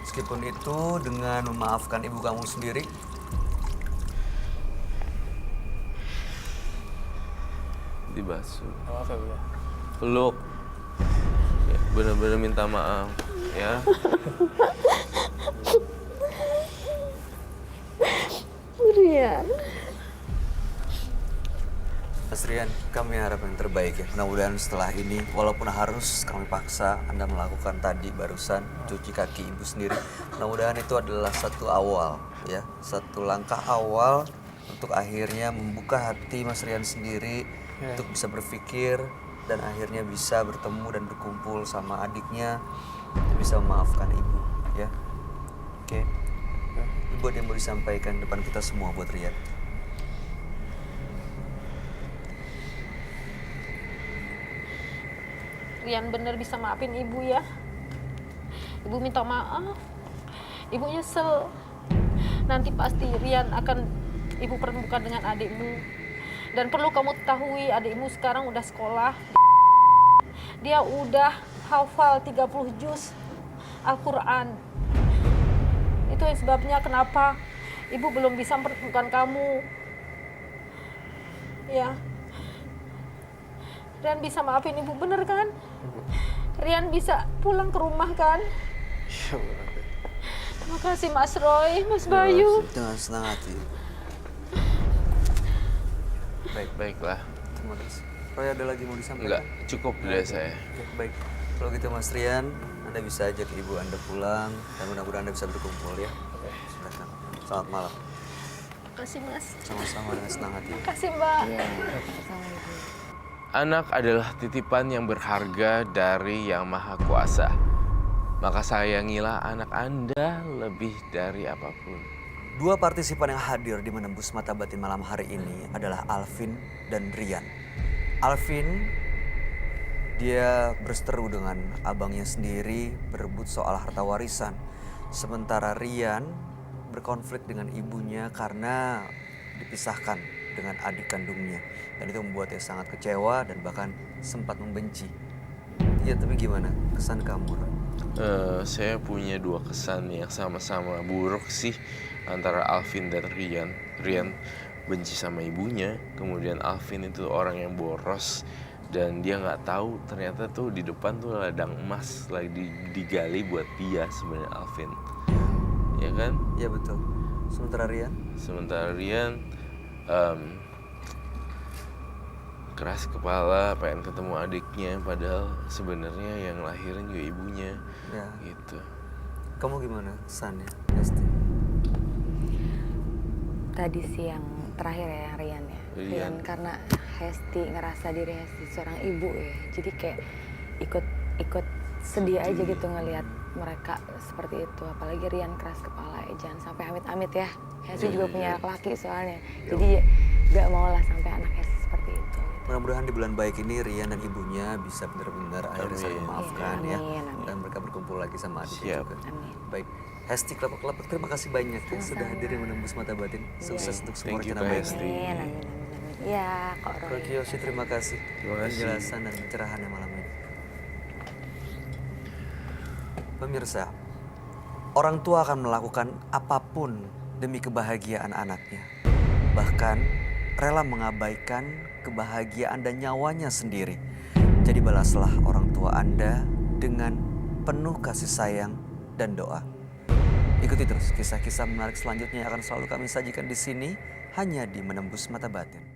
Speaker 1: Meskipun itu dengan memaafkan ibu kamu sendiri.
Speaker 5: Dibasuh.
Speaker 8: Maaf ya Bu ya.
Speaker 5: Peluk. Ya, bener-bener minta maaf. Ya.
Speaker 2: Rian.
Speaker 1: Mas Rian, kami harap yang terbaik ya. Mudah-mudahan setelah ini, walaupun harus kami paksa Anda melakukan tadi barusan, cuci kaki ibu sendiri. Mudah-mudahan itu adalah satu awal ya. Satu langkah awal untuk akhirnya membuka hati Mas Rian sendiri untuk bisa berpikir dan akhirnya bisa bertemu dan berkumpul sama adiknya dan bisa memaafkan ibu ya. Oke. Ibu ada yang mau disampaikan depan kita semua buat Rian.
Speaker 7: Rian bener bisa maafin ibu ya. Ibu minta maaf. Ibu nyesel. Nanti pasti Rian akan ibu pertemukan dengan adikmu. Dan perlu kamu ketahui adikmu sekarang udah sekolah. Dia udah hafal 30 juz Al-Quran. Itu yang sebabnya kenapa ibu belum bisa mempertemukan kamu. Ya. Rian bisa maafin ibu, bener kan? Rian bisa pulang ke rumah kan?
Speaker 8: Iya Bu.
Speaker 7: Terima kasih Mas Roy, Mas Bayu.
Speaker 1: Dengan senang hati.
Speaker 5: Baiklah.
Speaker 1: Terima kasih. Roy ada lagi mau disampaikan?
Speaker 5: Enggak, cukup dari saya.
Speaker 1: Oke, baik. Kalau gitu Mas Rian, Anda bisa ajak ibu Anda pulang dan mudah-mudahan Anda bisa berkumpul ya. Silakan. Selamat malam.
Speaker 7: Terima kasih Mas.
Speaker 1: Sama-sama dengan senang hati.
Speaker 7: Terima kasih Mbak.
Speaker 5: Anak adalah titipan yang berharga dari Yang Maha Kuasa. Maka sayangilah anak Anda lebih dari apapun.
Speaker 1: Dua partisipan yang hadir di Menembus Mata Batin malam hari ini adalah Alvin dan Rian. Alvin, dia berseteru dengan abangnya sendiri berebut soal harta warisan. Sementara Rian berkonflik dengan ibunya karena dipisahkan dengan adik kandungnya. Dan itu membuatnya sangat kecewa dan bahkan sempat membenci. Ya, tapi gimana kesan kamu, Roy?
Speaker 5: Saya punya dua kesan yang sama-sama buruk sih antara Alvin dan Rian. Rian benci sama ibunya, kemudian Alvin itu orang yang boros dan dia nggak tahu ternyata tuh di depan tuh ladang emas lagi digali buat dia sebenarnya Alvin. Ya kan?
Speaker 1: Ya betul. Sementara Rian
Speaker 5: keras kepala pengen ketemu adiknya padahal sebenarnya yang lahirin juga ibunya.
Speaker 1: Ya.
Speaker 5: Gitu.
Speaker 1: Kamu gimana kesannya, Esti?
Speaker 2: Tadi sih yang terakhir ya, yang Rian ya.
Speaker 5: Rian.
Speaker 2: Karena Hesti ngerasa diri Hesti seorang ibu ya. Jadi kayak ikut sedih aja gitu ngelihat mereka seperti itu. Apalagi Rian keras kepala ya. Jangan sampai amit-amit ya. Hesti juga punya anak laki soalnya. Jadi gak mau lah sampai anak Hesti seperti itu.
Speaker 1: Mudah-mudahan di bulan baik ini Rian dan ibunya bisa benar-benar akhirnya saling
Speaker 5: Amin.
Speaker 1: memaafkan
Speaker 2: Iya,
Speaker 1: ya.
Speaker 2: amin, amin.
Speaker 1: Dan mereka berkumpul lagi sama adiknya
Speaker 5: Siap.
Speaker 1: juga.
Speaker 2: Amin.
Speaker 1: Baik. Hesti Kelapa-Kelapa, terima kasih banyak ya sudah hadir di Menembus Mata Batin. Sukses untuk semua
Speaker 5: Thank you,
Speaker 1: rencana
Speaker 5: Kak
Speaker 1: baik.
Speaker 5: Hesti.
Speaker 2: Amin, amin, amin, amin. Iya, kok Roy.
Speaker 1: Roy Kiyoshi, terima kasih.
Speaker 5: Terima kasih.
Speaker 1: Penjelasan dan pencerahannya malam ini. Pemirsa, orang tua akan melakukan apapun demi kebahagiaan anaknya. Bahkan rela mengabaikan kebahagiaan dan nyawanya sendiri. Jadi balaslah orang tua Anda dengan penuh kasih sayang dan doa. Ikuti terus kisah-kisah menarik selanjutnya yang akan selalu kami sajikan di sini hanya di Menembus Mata Batin.